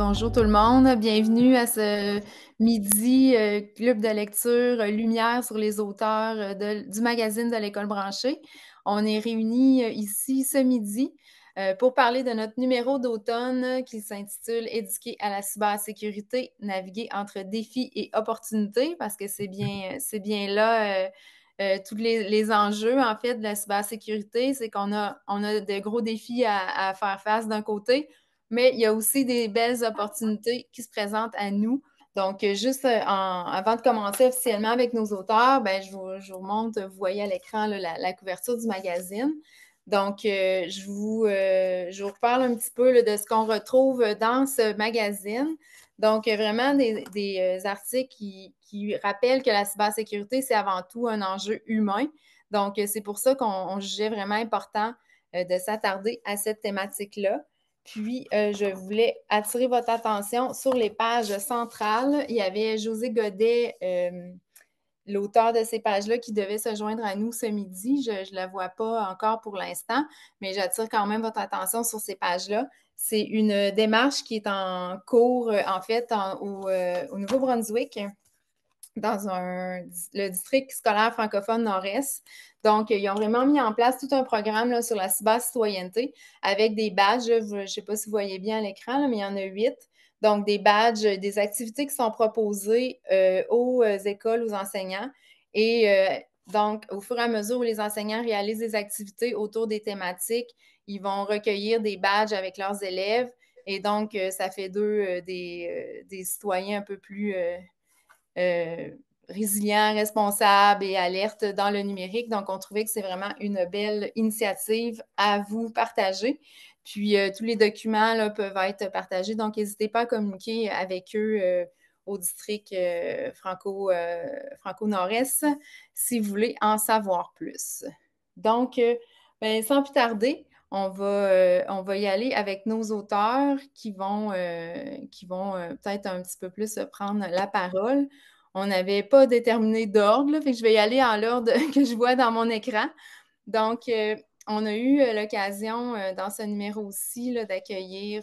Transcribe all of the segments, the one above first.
Bonjour tout le monde, bienvenue à ce midi club de lecture Lumière sur les auteurs du magazine de l'École branchée. On est réunis ici ce midi pour parler de notre numéro d'automne qui s'intitule Éduquer à la cybersécurité, naviguer entre défis et opportunités, parce que c'est bien là tous les enjeux en fait de la cybersécurité, c'est qu'on a de gros défis à faire face d'un côté, mais il y a aussi des belles opportunités qui se présentent à nous. Donc, juste avant de commencer officiellement avec nos auteurs, ben, je vous montre, vous voyez à l'écran là, la couverture du magazine. Donc, je vous reparle un petit peu là, de ce qu'on retrouve dans ce magazine. Donc, vraiment des articles qui rappellent que la cybersécurité, c'est avant tout un enjeu humain. Donc, c'est pour ça qu'on jugeait vraiment important de s'attarder à cette thématique-là. Puis, je voulais attirer votre attention sur les pages centrales. Il y avait José Godet, l'auteur de ces pages-là, qui devait se joindre à nous ce midi. Je ne la vois pas encore pour l'instant, mais j'attire quand même votre attention sur ces pages-là. C'est une démarche qui est en cours, en fait, au Nouveau-Brunswick, dans le district scolaire francophone Nord-Est. Donc, ils ont vraiment mis en place tout un programme là, sur la cybercitoyenneté avec des badges. Je ne sais pas si vous voyez bien à l'écran, là, mais il y en a 8. Donc, des badges, des activités qui sont proposées aux écoles, aux enseignants. Et donc, au fur et à mesure où les enseignants réalisent des activités autour des thématiques, ils vont recueillir des badges avec leurs élèves. Et donc, ça fait d'eux des citoyens un peu plus euh, résilients, responsables et alertes dans le numérique. Donc, on trouvait que c'est vraiment une belle initiative à vous partager. Puis, tous les documents là, peuvent être partagés. Donc, n'hésitez pas à communiquer avec eux au district Franco-Nord-Est si vous voulez en savoir plus. Donc, ben, sans plus tarder, on va y aller avec nos auteurs qui vont peut-être un petit peu plus prendre la parole. On n'avait pas déterminé d'ordre, là, fait que je vais y aller en l'ordre que je vois dans mon écran. Donc, on a eu l'occasion dans ce numéro-ci là, d'accueillir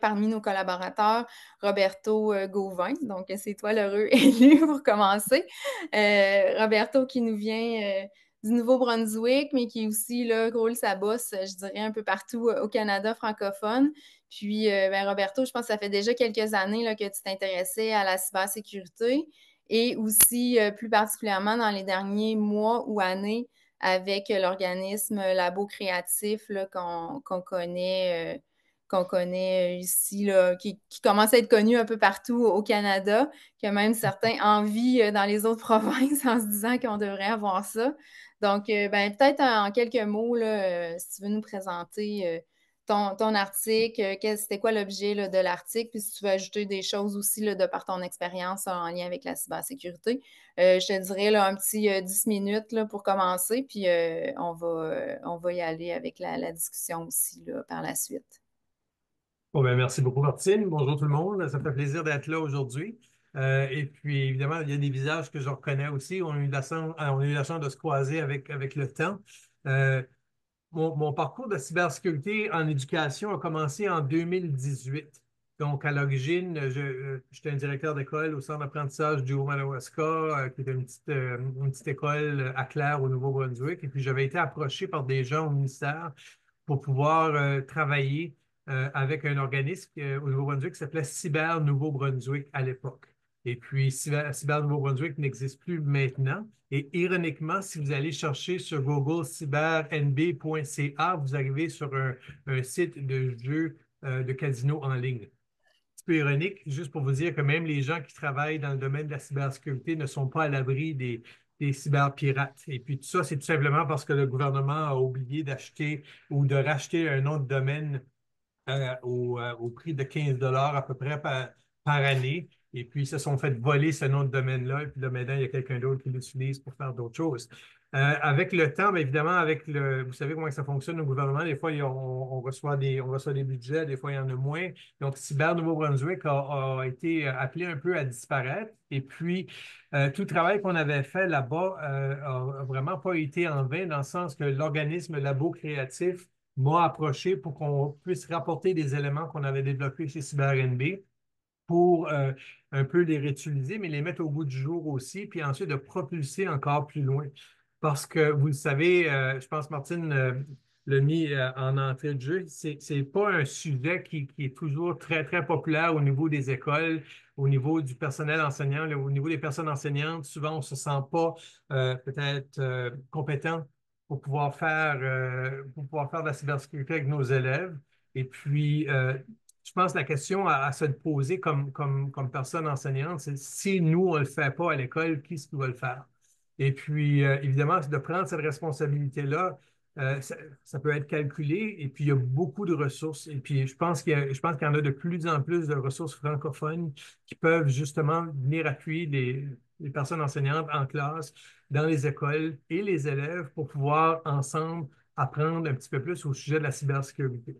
parmi nos collaborateurs Roberto Gauvin. Donc, c'est toi l'heureux élu pour commencer. Roberto qui nous vient du Nouveau-Brunswick, mais qui aussi là, roule sa bosse, je dirais, un peu partout au Canada francophone. Puis, ben, Roberto, je pense que ça fait déjà quelques années là, que tu t'intéressais à la cybersécurité et aussi plus particulièrement dans les derniers mois ou années avec l'organisme Labo Créatif là, qu'on connaît ici, là, qui commence à être connu un peu partout au Canada, qui a même certains envie dans les autres provinces en se disant qu'on devrait avoir ça. Donc, ben, peut-être en quelques mots, là, si tu veux nous présenter ton article, c'était quoi l'objet là, de l'article, puis si tu veux ajouter des choses aussi là, de par ton expérience en lien avec la cybersécurité. Je te dirais là, un petit 10 minutes là, pour commencer, puis on va y aller avec la discussion aussi là, par la suite. Bon, ben, merci beaucoup, Martine. Bonjour tout le monde. Ça me fait plaisir d'être là aujourd'hui. Et puis, évidemment, il y a des visages que je reconnais aussi. On a eu la chance de se croiser avec le temps. Euh, mon parcours de cybersécurité en éducation a commencé en 2018. Donc, à l'origine, j'étais un directeur d'école au centre d'apprentissage du Haut-Madawaska, qui est une petite école à Clare, au Nouveau-Brunswick. Et puis, j'avais été approché par des gens au ministère pour pouvoir travailler avec un organisme au Nouveau-Brunswick qui s'appelait Cyber Nouveau-Brunswick à l'époque. Et puis, Cyber Nouveau-Brunswick n'existe plus maintenant. Et ironiquement, si vous allez chercher sur Google cybernb.ca, vous arrivez sur un site de jeux de casino en ligne. C'est un peu ironique, juste pour vous dire que même les gens qui travaillent dans le domaine de la cybersécurité ne sont pas à l'abri des cyberpirates. Et puis tout ça, c'est tout simplement parce que le gouvernement a oublié d'acheter ou de racheter un nom de domaine au prix de 15 à peu près par année. Et puis, ils se sont fait voler ce nom de domaine-là. Et puis là, maintenant, il y a quelqu'un d'autre qui l'utilise pour faire d'autres choses. Avec le temps, bien évidemment, vous savez comment ça fonctionne au gouvernement. Des fois, on reçoit des budgets, des fois, il y en a moins. Donc, Cyber Nouveau-Brunswick a été appelé un peu à disparaître. Et puis, tout le travail qu'on avait fait là-bas a vraiment pas été en vain, dans le sens que l'organisme Labo Créatif m'a approché pour qu'on puisse rapporter des éléments qu'on avait développés chez CyberNB pour un peu les réutiliser, mais les mettre au goût du jour aussi, puis ensuite de propulser encore plus loin. Parce que vous le savez, je pense Martine l'a mis en entrée de jeu, c'est pas un sujet qui est toujours très, très populaire au niveau des écoles, au niveau du personnel enseignant, au niveau des personnes enseignantes. Souvent, on ne se sent pas peut-être compétent pour pouvoir faire de la cybersécurité avec nos élèves. Et puis, je pense que la question à se poser comme personne enseignante, c'est si nous, on ne le fait pas à l'école, qui est-ce qui va le faire? Et puis, évidemment, de prendre cette responsabilité-là, ça peut être calculé et puis il y a beaucoup de ressources. Et puis, je pense qu'il y en a de plus en plus de ressources francophones qui peuvent justement venir appuyer les personnes enseignantes en classe, dans les écoles et les élèves pour pouvoir ensemble apprendre un petit peu plus au sujet de la cybersécurité.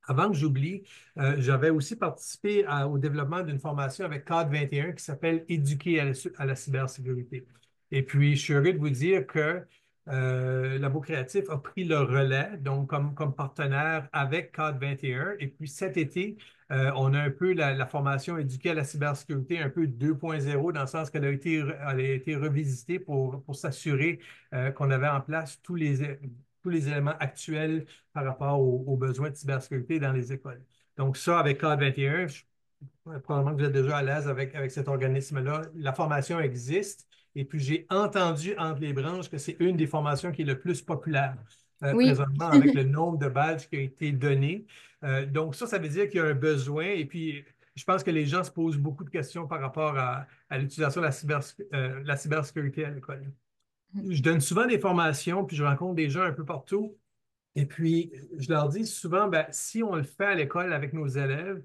Avant que j'oublie, j'avais aussi participé au développement d'une formation avec CAD 21 qui s'appelle Éduquer à la cybersécurité. Et puis, je suis heureux de vous dire que Labo Créatif a pris le relais, donc comme partenaire avec CAD 21. Et puis, cet été, on a un peu la formation Éduquer à la cybersécurité un peu 2.0 dans le sens elle a été revisitée pour s'assurer qu'on avait en place tous les éléments actuels par rapport aux besoins de cybersécurité dans les écoles. Donc, ça, avec Code 21, probablement que vous êtes déjà à l'aise avec cet organisme-là. La formation existe. Et puis, j'ai entendu entre les branches que c'est une des formations qui est le plus populaire Oui. présentement avec le nombre de badges qui a été donné. Donc, ça veut dire qu'il y a un besoin. Et puis, je pense que les gens se posent beaucoup de questions par rapport à l'utilisation de la cybersécurité à l'école. Je donne souvent des formations, puis je rencontre des gens un peu partout. Et puis, je leur dis souvent, ben, si on le fait à l'école avec nos élèves,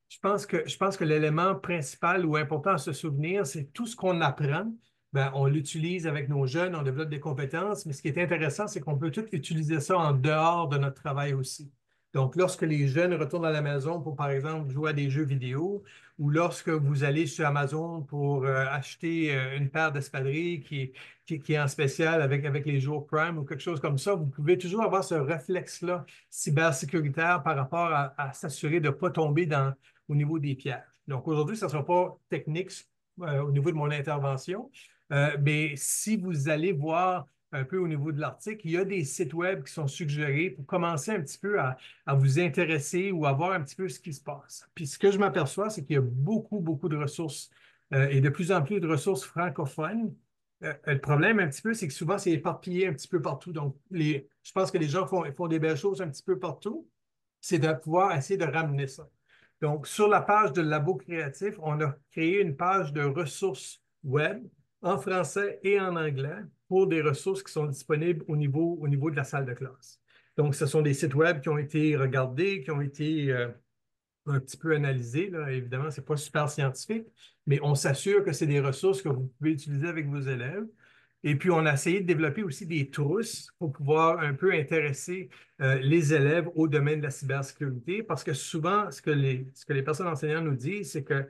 je pense que l'élément principal ou important à se souvenir, c'est tout ce qu'on apprend, ben, on l'utilise avec nos jeunes, on développe des compétences, mais ce qui est intéressant, c'est qu'on peut tout utiliser ça en dehors de notre travail aussi. Donc, lorsque les jeunes retournent à la maison pour, par exemple, jouer à des jeux vidéo, ou lorsque vous allez sur Amazon pour acheter une paire d'espadrilles qui est en spécial avec les jours Prime ou quelque chose comme ça, vous pouvez toujours avoir ce réflexe-là cybersécuritaire par rapport à s'assurer de ne pas tomber au niveau des pièges. Donc aujourd'hui, ça ne sera pas technique au niveau de mon intervention, mais si vous allez voir un peu au niveau de l'article, il y a des sites web qui sont suggérés pour commencer un petit peu à vous intéresser ou à voir un petit peu ce qui se passe. Puis ce que je m'aperçois, c'est qu'il y a beaucoup, beaucoup de ressources et de plus en plus de ressources francophones. Le problème un petit peu, c'est que souvent, c'est éparpillé un petit peu partout. Donc, je pense que les gens font des belles choses un petit peu partout. C'est de pouvoir essayer de ramener ça. Donc, sur la page de Labo Créatif, on a créé une page de ressources web en français et en anglais pour des ressources qui sont disponibles au niveau de la salle de classe. Donc, ce sont des sites web qui ont été regardés, qui ont été un petit peu analysés. Là. Évidemment, ce n'est pas super scientifique, mais on s'assure que c'est des ressources que vous pouvez utiliser avec vos élèves. Et puis, on a essayé de développer aussi des trousses pour pouvoir un peu intéresser les élèves au domaine de la cybersécurité, parce que souvent, ce que les personnes enseignantes nous disent, c'est que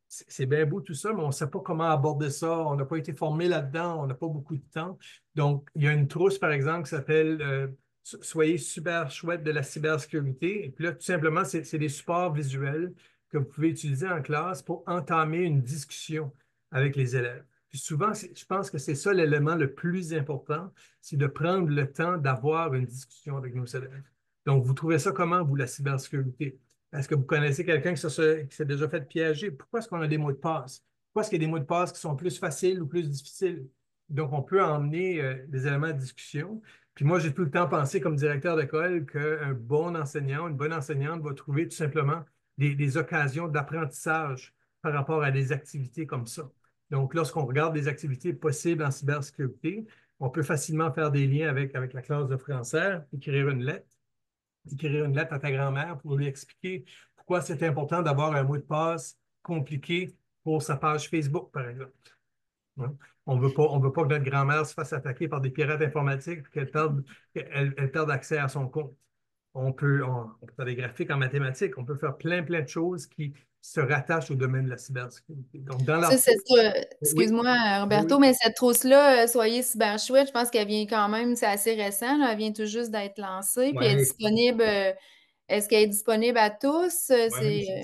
c'est bien beau tout ça, mais on ne sait pas comment aborder ça, on n'a pas été formé là-dedans, on n'a pas beaucoup de temps. Donc, il y a une trousse, par exemple, qui s'appelle Soyez super chouette de la cybersécurité. Et puis là, tout simplement, c'est des supports visuels que vous pouvez utiliser en classe pour entamer une discussion avec les élèves. Puis souvent, je pense que c'est ça l'élément le plus important, c'est de prendre le temps d'avoir une discussion avec nos élèves. Donc, vous trouvez ça comment, vous, la cybersécurité? Est-ce que vous connaissez quelqu'un qui s'est déjà fait piéger? Pourquoi est-ce qu'on a des mots de passe? Pourquoi est-ce qu'il y a des mots de passe qui sont plus faciles ou plus difficiles? Donc, on peut emmener des éléments de discussion. Puis moi, j'ai tout le temps pensé comme directeur d'école qu'un bon enseignant, une bonne enseignante va trouver tout simplement des occasions d'apprentissage par rapport à des activités comme ça. Donc, lorsqu'on regarde des activités possibles en cybersécurité, on peut facilement faire des liens avec la classe de français, écrire une lettre à ta grand-mère pour lui expliquer pourquoi c'est important d'avoir un mot de passe compliqué pour sa page Facebook, par exemple. Hein? On veut pas que notre grand-mère se fasse attaquer par des pirates informatiques et qu'elle perde accès à son compte. on peut faire des graphiques en mathématiques, on peut faire plein de choses qui se rattachent au domaine de la cybersécurité. Donc, dans Ça, l'article, oui, excuse-moi, oui, Roberto, oui. mais cette trousse-là, Soyez cyber chouette, je pense qu'elle vient quand même, c'est assez récent, là, elle vient tout juste d'être lancée, puis elle est Ouais, disponible, est-ce qu'elle est disponible à tous? ouais,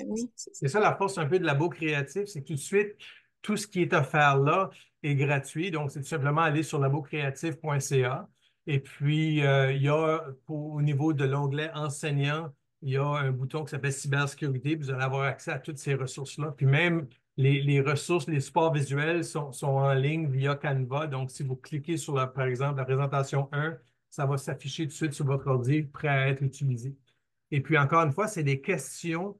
Oui. c'est ça la force un peu de Labo Créatif, c'est que tout de suite, tout ce qui est offert là est gratuit. Donc, c'est tout simplement aller sur labocreatif.ca. Et puis, il y a, au niveau de l'onglet enseignant, il y a un bouton qui s'appelle cybersécurité. Vous allez avoir accès à toutes ces ressources-là. Puis même les ressources, les supports visuels sont en ligne via Canva. Donc, si vous cliquez sur, par exemple, la présentation 1, ça va s'afficher tout de suite sur votre ordi, prêt à être utilisé. Et puis, encore une fois, c'est des questions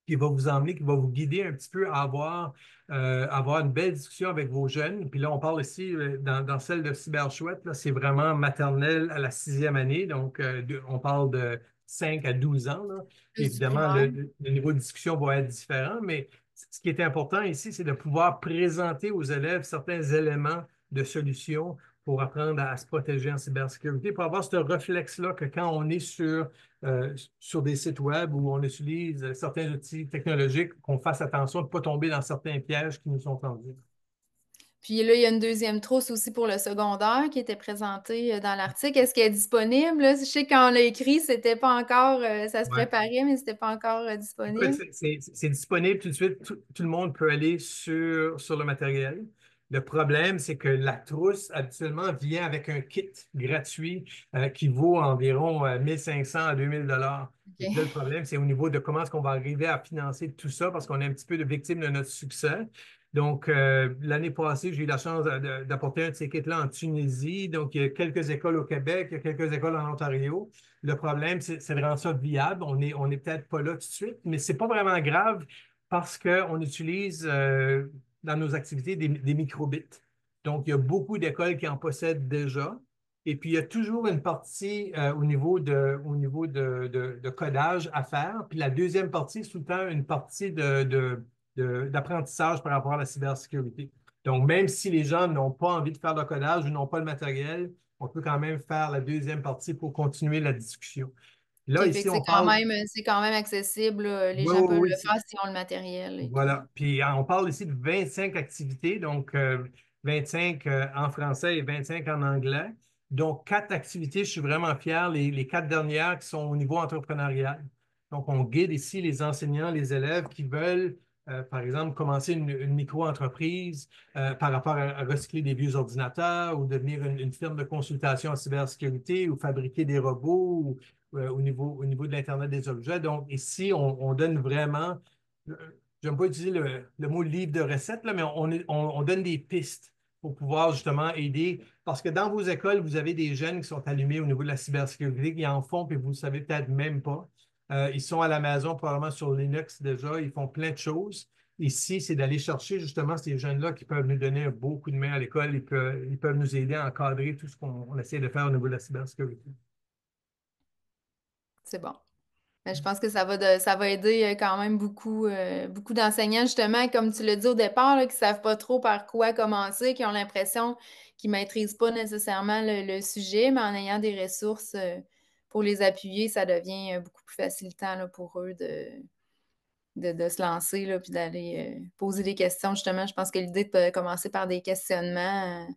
qui va vous emmener, qui va vous guider un petit peu à avoir une belle discussion avec vos jeunes. Puis là, on parle ici, dans celle de Cyberchouette, là, c'est vraiment maternelle à la sixième année. Donc, on parle de 5 à 12 ans, là. Plus du Évidemment, primaire. le niveau de discussion va être différent, mais ce qui est important ici, c'est de pouvoir présenter aux élèves certains éléments de solutions pour apprendre à se protéger en cybersécurité, pour avoir ce réflexe-là que quand on est sur des sites web où on utilise certains outils technologiques, qu'on fasse attention de ne pas tomber dans certains pièges qui nous sont tendus. Puis là, il y a une deuxième trousse aussi pour le secondaire qui était présentée dans l'article. Est-ce qu'elle est disponible? Là? Je sais que quand on l'a écrit, c'était pas encore, ça se Ouais. préparait, mais c'était pas encore Écoute, disponible. c'est disponible tout de suite. Tout le monde peut aller sur le matériel. Le problème, c'est que la trousse, habituellement, vient avec un kit gratuit qui vaut environ 1500 à 2000 dollars. Et puis là, le OK. problème, c'est au niveau de comment est-ce qu'on va arriver à financer tout ça parce qu'on est un petit peu de victime de notre succès. Donc, l'année passée, j'ai eu la chance d'apporter un de ces kits-là en Tunisie. Donc, il y a quelques écoles au Québec, il y a quelques écoles en Ontario. Le problème, c'est de rendre ça viable. On est peut-être pas là tout de suite, mais c'est pas vraiment grave parce qu'on utilise dans nos activités des microbits. Donc, il y a beaucoup d'écoles qui en possèdent déjà. Et puis, il y a toujours une partie au niveau de codage à faire. Puis la deuxième partie, c'est tout le temps une partie d'apprentissage par rapport à la cybersécurité. Donc, même si les gens n'ont pas envie de faire de codage ou n'ont pas le matériel, on peut quand même faire la deuxième partie pour continuer la discussion. Là, OK, fait ici, que on parle. c'est quand même accessible, là. Les Oui, gens oui, peuvent oui. le faire s'ils ont le matériel et tout. Voilà. Puis on parle ici de 25 activités, donc 25 en français et 25 en anglais. Donc, quatre activités, je suis vraiment fier, les quatre dernières qui sont au niveau entrepreneurial. Donc, on guide ici les enseignants, les élèves qui veulent, par exemple, commencer une micro-entreprise par rapport à recycler des vieux ordinateurs ou devenir une firme de consultation en cybersécurité ou fabriquer des robots ou, au niveau de l'Internet des objets. Donc, ici, on donne vraiment j'aime pas utiliser le mot livre de recettes, là, mais on donne des pistes pour pouvoir justement aider. Parce que dans vos écoles, vous avez des jeunes qui sont allumés au niveau de la cybersécurité, qui en font, puis vous ne le savez peut-être même pas. Ils sont à la maison, probablement sur Linux déjà, ils font plein de choses. Ici, c'est d'aller chercher justement ces jeunes-là qui peuvent nous donner un beau coup de main à l'école, ils peuvent nous aider à encadrer tout ce qu'on essaie de faire au niveau de la cybersécurité. C'est bon. Mais je pense que ça va aider quand même beaucoup, beaucoup d'enseignants, justement, comme tu l'as dit au départ, là, qui ne savent pas trop par quoi commencer, qui ont l'impression qu'ils ne maîtrisent pas nécessairement le sujet, mais en ayant des ressources pour les appuyer, ça devient beaucoup plus facilitant là, pour eux de se lancer, là, puis d'aller poser des questions, justement. Je pense que l'idée de commencer par des questionnements,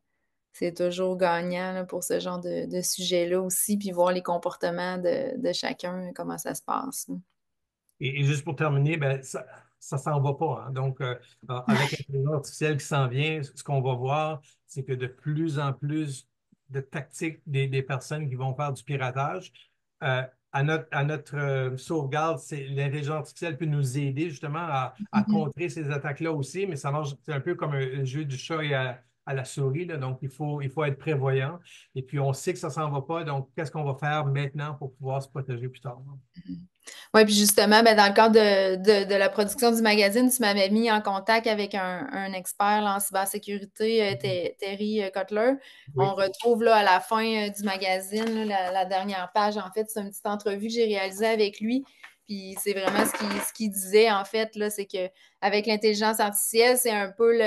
c'est toujours gagnant là, pour ce genre de sujet-là aussi, puis voir les comportements de chacun, comment ça se passe. Et juste pour terminer, ben, ça s'en va pas, hein. Donc, avec l'intelligence artificielle qui s'en vient, ce qu'on va voir, c'est que de plus en plus de tactiques des personnes qui vont faire du piratage, euh, à notre sauvegarde, l'intelligence artificielle peut nous aider justement à Mhm. contrer ces attaques-là aussi, mais ça marche, c'est un peu comme un jeu du chat et à la souris, là. Donc, il faut être prévoyant. Et puis, on sait que ça s'en va pas, donc qu'est-ce qu'on va faire maintenant pour pouvoir se protéger plus tard? Oui, puis justement, ben, dans le cadre de la production du magazine, tu m'avais mis en contact avec un expert là, en cybersécurité, Terry Cutler. On Oui. retrouve là, à la fin du magazine, là, la dernière page, en fait, c'est une petite entrevue que j'ai réalisée avec lui. Puis c'est vraiment ce qu'il disait, en fait, là, c'est qu'avec l'intelligence artificielle, c'est un peu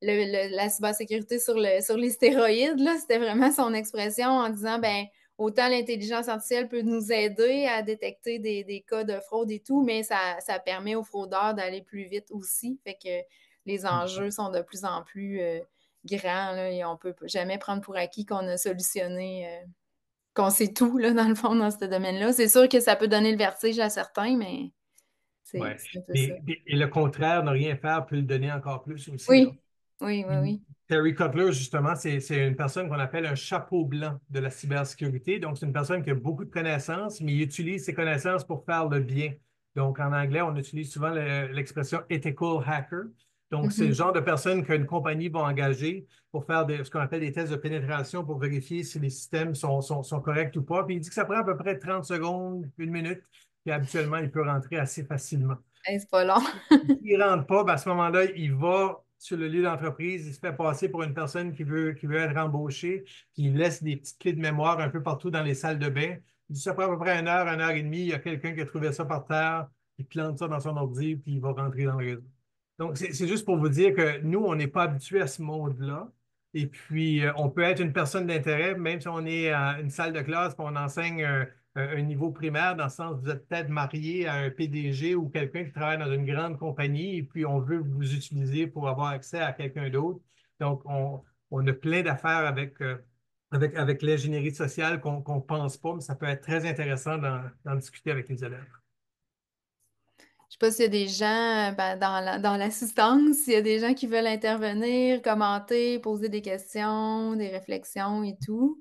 la cybersécurité sur les stéroïdes, là. C'était vraiment son expression en disant, ben, autant l'intelligence artificielle peut nous aider à détecter des cas de fraude et tout, mais ça permet aux fraudeurs d'aller plus vite aussi. Fait que les enjeux sont de plus en plus grands, là, et on peut jamais prendre pour acquis qu'on a solutionné, qu'on sait tout, là, dans le fond, dans ce domaine-là. C'est sûr que ça peut donner le vertige à certains, mais Ouais. c'est un peu ça. Et le contraire, ne rien faire peut le donner encore plus aussi, là. Oui, oui, oui, Puis oui. Terry Cutler, justement, c'est une personne qu'on appelle un chapeau blanc de la cybersécurité. Donc, c'est une personne qui a beaucoup de connaissances, mais il utilise ses connaissances pour faire le bien. Donc, en anglais, on utilise souvent l'expression ethical hacker. Donc, c'est le Mhm. genre de personne qu'une compagnie va engager pour faire ce qu'on appelle des tests de pénétration pour vérifier si les systèmes sont corrects ou pas. Puis il dit que ça prend à peu près 30 secondes, une minute, puis habituellement, il peut rentrer assez facilement. Hey, c'est pas long. S'il ne rentre pas, ben, à ce moment-là, il va sur le lieu d'entreprise, il se fait passer pour une personne qui veut être embauchée, puis il laisse des petites clés de mémoire un peu partout dans les salles de bain. Il dit, ça prend à peu près une heure et demie, il y a quelqu'un qui a trouvé ça par terre, il plante ça dans son ordi, puis il va rentrer dans le réseau. Donc, c'est juste pour vous dire que nous, on n'est pas habitués à ce monde-là. Et puis, on peut être une personne d'intérêt, même si on est à une salle de classe, puis on enseigne un niveau primaire, dans le sens où vous êtes peut-être marié à un PDG ou quelqu'un qui travaille dans une grande compagnie, et puis on veut vous utiliser pour avoir accès à quelqu'un d'autre. Donc, on a plein d'affaires avec l'ingénierie sociale qu'on ne pense pas, mais ça peut être très intéressant d'en discuter avec les élèves. Je sais pas s'il y a des gens ben, dans l'assistance, s'il y a des gens qui veulent intervenir, commenter, poser des questions, des réflexions et tout.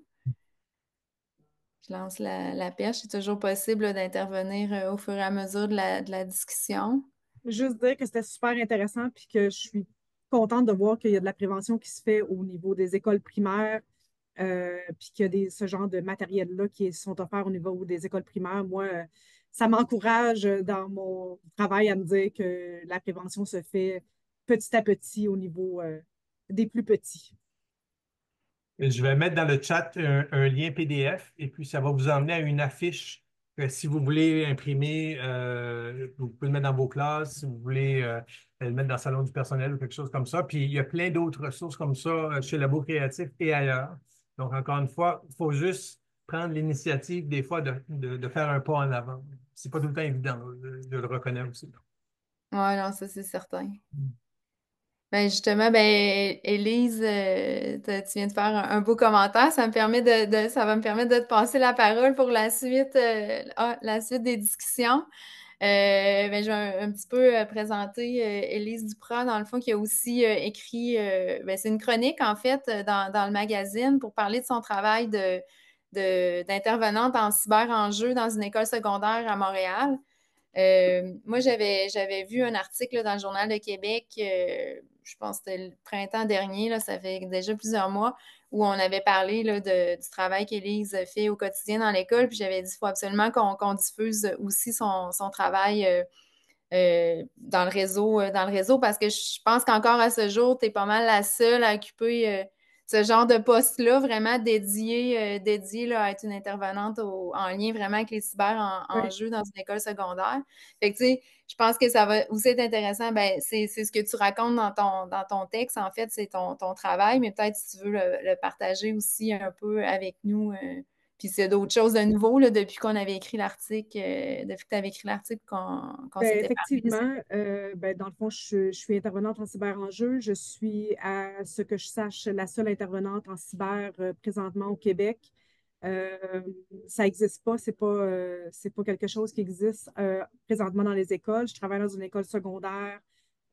Je lance la perche. C'est toujours possible là, d'intervenir au fur et à mesure de la discussion. Juste dire que c'était super intéressant puis que je suis contente de voir qu'il y a de la prévention qui se fait au niveau des écoles primaires, puis qu'il y a ce genre de matériel-là qui sont offerts au niveau des écoles primaires. Moi, ça m'encourage dans mon travail à me dire que la prévention se fait petit à petit au niveau des plus petits. Et je vais mettre dans le chat un lien PDF et puis ça va vous emmener à une affiche que si vous voulez imprimer, vous pouvez le mettre dans vos classes, si vous voulez le mettre dans le salon du personnel ou quelque chose comme ça. Puis il y a plein d'autres ressources comme ça chez Labo Créatif et ailleurs. Donc, encore une fois, il faut juste prendre l'initiative des fois de faire un pas en avant. C'est pas tout le temps évident, là, je le reconnais aussi. Ouais, non, ça c'est certain. Ben justement, ben Élise, tu viens de faire un beau commentaire. Ça me permet ça va me permettre de te passer la parole pour la suite des discussions. Ben, je vais un petit peu présenter Élise Duprat, dans le fond, qui a aussi écrit, ben, c'est une chronique, en fait, dans le magazine pour parler de son travail d'intervenante en cyber-enjeux dans une école secondaire à Montréal. Moi, j'avais vu un article là, dans le Journal de Québec, je pense que c'était le printemps dernier, là, ça fait déjà plusieurs mois, où on avait parlé là, du travail qu'Élise fait au quotidien dans l'école. Puis j'avais dit qu'il faut absolument qu'on diffuse aussi son travail dans le réseau parce que je pense qu'encore à ce jour, tu es pas mal la seule à occuper ce genre de poste-là, vraiment dédié là, à être une intervenante en lien vraiment avec les cyber en Oui. jeu dans une école secondaire. Fait que, tu sais, je pense que ça va aussi être intéressant. Ben, c'est ce que tu racontes dans ton texte, en fait, c'est ton travail, mais peut-être si tu veux le partager aussi un peu avec nous. Puis c'est d'autres choses de nouveau là, depuis qu'on avait écrit l'article, depuis que tu avais écrit l'article qu'on Ben, s'était parlé. effectivement, ben, dans le fond, je suis intervenante en cyber-enjeu. Je suis, à ce que je sache, la seule intervenante en cyber présentement au Québec. Euh, Ça n'existe pas, c'est pas quelque chose qui existe présentement dans les écoles. Je travaille dans une école secondaire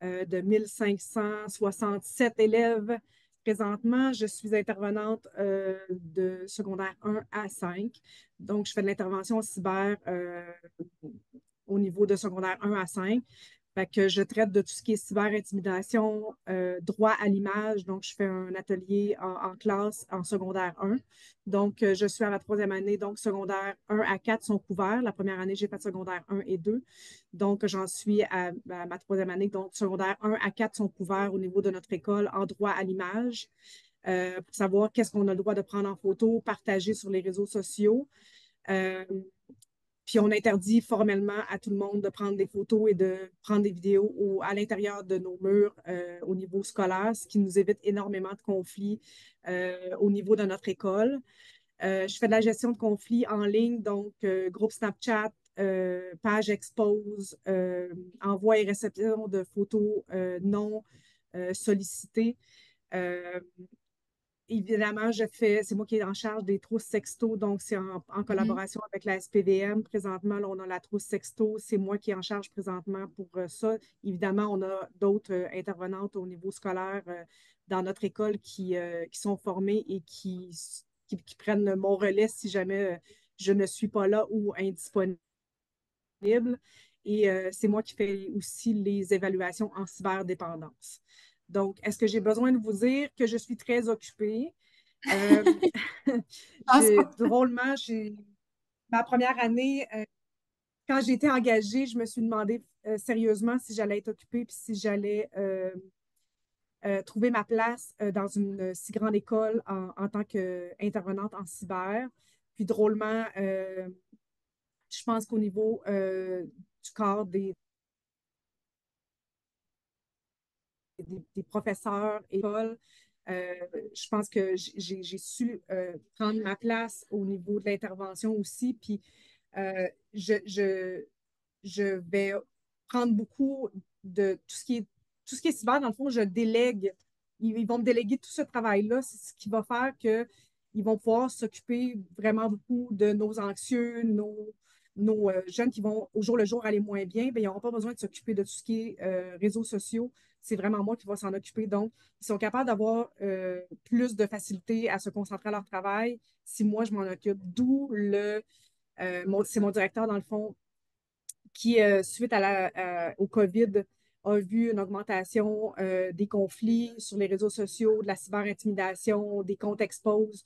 de 1567 élèves. Présentement, je suis intervenante de secondaire 1 à 5. Donc, je fais de l'intervention en cyber au niveau de secondaire 1 à 5. Fait que je traite de tout ce qui est cyber-intimidation, droit à l'image. Donc, je fais un atelier en classe en secondaire 1. Donc, je suis à ma troisième année. Donc, secondaire 1 à 4 sont couverts. La première année, j'ai fait secondaire 1 et 2. Donc, j'en suis à ma troisième année. Donc, secondaire 1 à 4 sont couverts au niveau de notre école en droit à l'image pour savoir qu'est-ce qu'on a le droit de prendre en photo, partager sur les réseaux sociaux. Euh, Puis on interdit formellement à tout le monde de prendre des photos et de prendre des vidéos à l'intérieur de nos murs au niveau scolaire, ce qui nous évite énormément de conflits au niveau de notre école. Je fais de la gestion de conflits en ligne, donc groupe Snapchat, page expose, envoi et réception de photos non sollicitées. Euh, Évidemment, c'est moi qui est en charge des trousses sexto, donc c'est en collaboration avec la SPVM. Présentement, là, on a la trousse sexto, c'est moi qui est en charge présentement pour ça. Évidemment, on a d'autres intervenantes au niveau scolaire dans notre école qui sont formées et qui prennent mon relais si jamais je ne suis pas là ou indisponible. Et c'est moi qui fais aussi les évaluations en cyberdépendance. Donc, est-ce que j'ai besoin de vous dire que je suis très occupée? Euh, drôlement, ma première année, quand j'ai été engagée, je me suis demandé sérieusement si j'allais être occupée puis si j'allais trouver ma place dans une si grande école en tant qu'intervenante en cyber. Puis drôlement, je pense qu'au niveau du corps des professeurs, écoles. Je pense que j'ai su prendre ma place au niveau de l'intervention aussi. Puis euh, je, je, je vais prendre beaucoup de tout ce qui est cyber. Dans le fond, je délègue. Ils vont me déléguer tout ce travail-là. C'est ce qui va faire qu'ils vont pouvoir s'occuper vraiment beaucoup de nos anxieux, nos jeunes qui vont au jour le jour aller moins bien. Bien, ils n'auront pas besoin de s'occuper de tout ce qui est réseaux sociaux. C'est vraiment moi qui vais s'en occuper. Donc, ils sont capables d'avoir plus de facilité à se concentrer à leur travail si moi, je m'en occupe. C'est mon directeur, dans le fond, qui, suite au COVID, a vu une augmentation des conflits sur les réseaux sociaux, de la cyberintimidation, des comptes expose.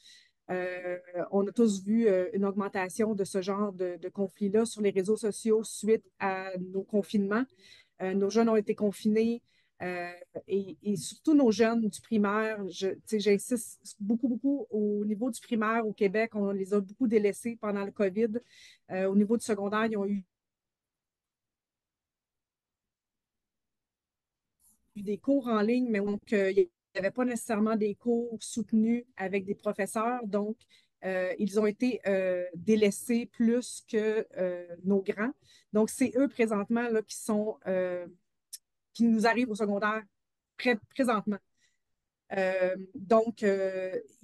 On a tous vu une augmentation de ce genre de conflits-là sur les réseaux sociaux suite à nos confinements. Nos jeunes ont été confinés euh, et surtout nos jeunes du primaire. J'insiste beaucoup, beaucoup au niveau du primaire au Québec. On les a beaucoup délaissés pendant le COVID. Au niveau du secondaire, ils ont eu des cours en ligne, mais donc, il n'y avait pas nécessairement des cours soutenus avec des professeurs. Donc, ils ont été délaissés plus que nos grands. Donc, c'est eux présentement là, qui nous arrivent au secondaire présentement. Ils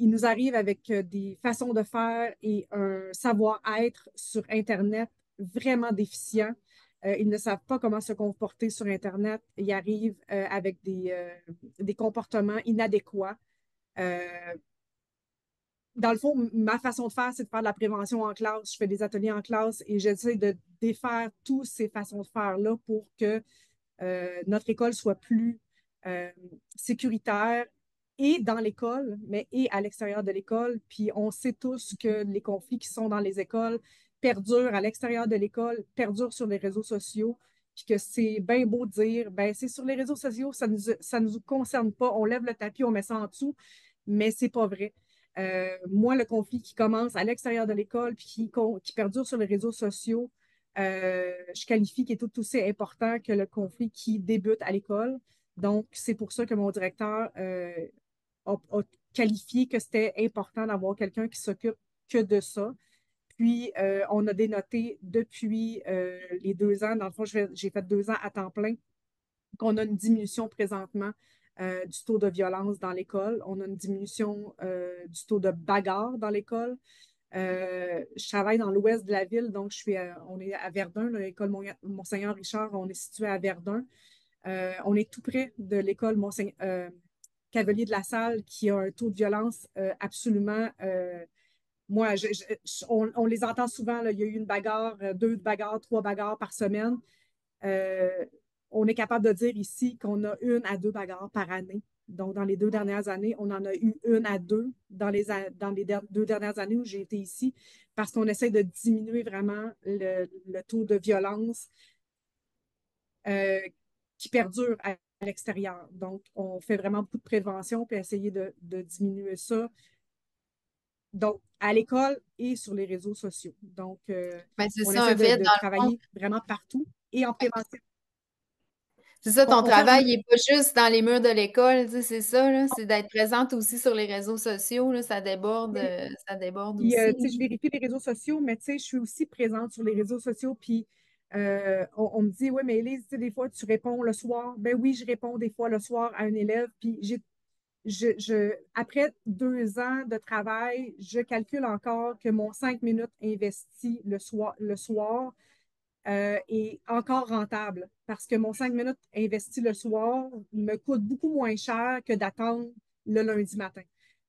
nous arrivent avec des façons de faire et un savoir-être sur Internet vraiment déficient. Ils ne savent pas comment se comporter sur Internet. Ils arrivent avec des comportements inadéquats. Euh, Dans le fond, ma façon de faire, c'est de faire de la prévention en classe. Je fais des ateliers en classe et j'essaie de défaire toutes ces façons de faire-là pour que notre école soit plus euh, sécuritaire et dans l'école, mais et à l'extérieur de l'école. Puis on sait tous que les conflits qui sont dans les écoles perdurent à l'extérieur de l'école, perdurent sur les réseaux sociaux, puis que c'est bien beau de dire, ben c'est sur les réseaux sociaux, ça nous concerne pas, on lève le tapis, on met ça en dessous, mais c'est pas vrai. Moi, le conflit qui commence à l'extérieur de l'école puis qui perdure sur les réseaux sociaux, je qualifie qu'il est tout aussi important que le conflit qui débute à l'école. Donc, c'est pour ça que mon directeur a qualifié que c'était important d'avoir quelqu'un qui s'occupe que de ça. Puis, on a dénoté depuis les 2 ans, dans le fond, j'ai fait 2 ans à temps plein, qu'on a une diminution présentement du taux de violence dans l'école. On a une diminution du taux de bagarre dans l'école. Je travaille dans l'ouest de la ville, donc on est à Verdun, l'école Monseigneur Richard, on est situé à Verdun. On est tout près de l'école Cavelier de la Salle, qui a un taux de violence absolument. Moi, on les entend souvent, là, il y a eu une bagarre, 2 bagarres, 3 bagarres par semaine. Euh, on est capable de dire ici qu'on a 1 à 2 bagarres par année. Donc, dans les 2 dernières années, on en a eu 1 à 2 dans les 2 dernières années où j'ai été ici, parce qu'on essaie de diminuer vraiment le taux de violence euh, qui perdure à l'extérieur. Donc, on fait vraiment beaucoup de prévention puis essayer de diminuer ça. Donc, à l'école et sur les réseaux sociaux. Donc, Ben, c'est on ça, essaie en fait, de dans le fond, travailler vraiment partout et en prévention. C'est ça, ton On fait travail n'est pas juste dans les murs de l'école, tu sais, c'est ça, là, c'est d'être présente aussi sur les réseaux sociaux, là, ça déborde Puis, aussi. tu sais, je vérifie les réseaux sociaux, mais tu sais, je suis aussi présente sur les réseaux sociaux. Puis, on me dit, oui, mais Élise, tu sais, des fois, tu réponds le soir. Ben oui, je réponds des fois le soir à un élève. Puis, après 2 ans de travail, je calcule encore que mon 5 minutes investi le soir est encore rentable parce que mon 5 minutes investi le soir me coûte beaucoup moins cher que d'attendre le lundi matin.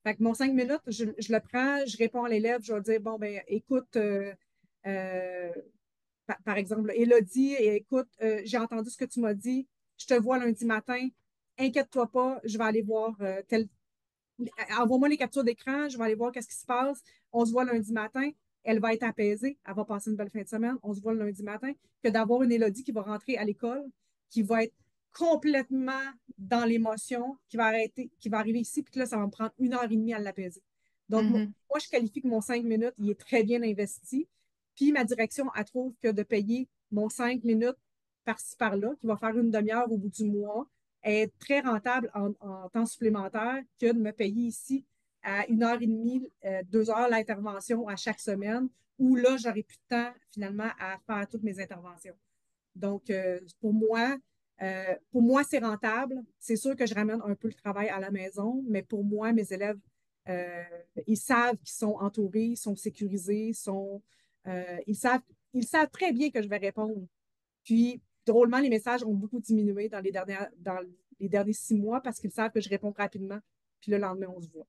Fait que mon 5 minutes, je le prends, je réponds à l'élève, je vais dire, bon, ben, écoute, euh, par exemple, Élodie, écoute, j'ai entendu ce que tu m'as dit, je te vois lundi matin, inquiète-toi pas, je vais aller voir envoie-moi les captures d'écran, je vais aller voir qu'est-ce qui se passe. On se voit lundi matin. Elle va être apaisée, elle va passer une belle fin de semaine. On se voit le lundi matin. Que d'avoir une Élodie qui va rentrer à l'école, qui va être complètement dans l'émotion, qui va arriver ici, puis que là, ça va me prendre 1 heure et demie à l'apaiser. Donc, Mhm. moi, je qualifie que mon 5 minutes, il est très bien investi. Puis ma direction, elle trouve que de payer mon 5 minutes par-ci, par-là, qui va faire une demi-heure au bout du mois, est très rentable en temps supplémentaire que de me payer ici à 1 heure et demie, 2 heures l'intervention à chaque semaine, où là, j'aurai plus de temps finalement à faire toutes mes interventions. Donc, pour moi, c'est rentable. C'est sûr que je ramène un peu le travail à la maison, mais pour moi, mes élèves, euh, ils savent qu'ils sont entourés, ils sont sécurisés, ils savent très bien que je vais répondre. Puis, drôlement, les messages ont beaucoup diminué dans les derniers 6 mois parce qu'ils savent que je réponds rapidement. Puis le lendemain, on se voit.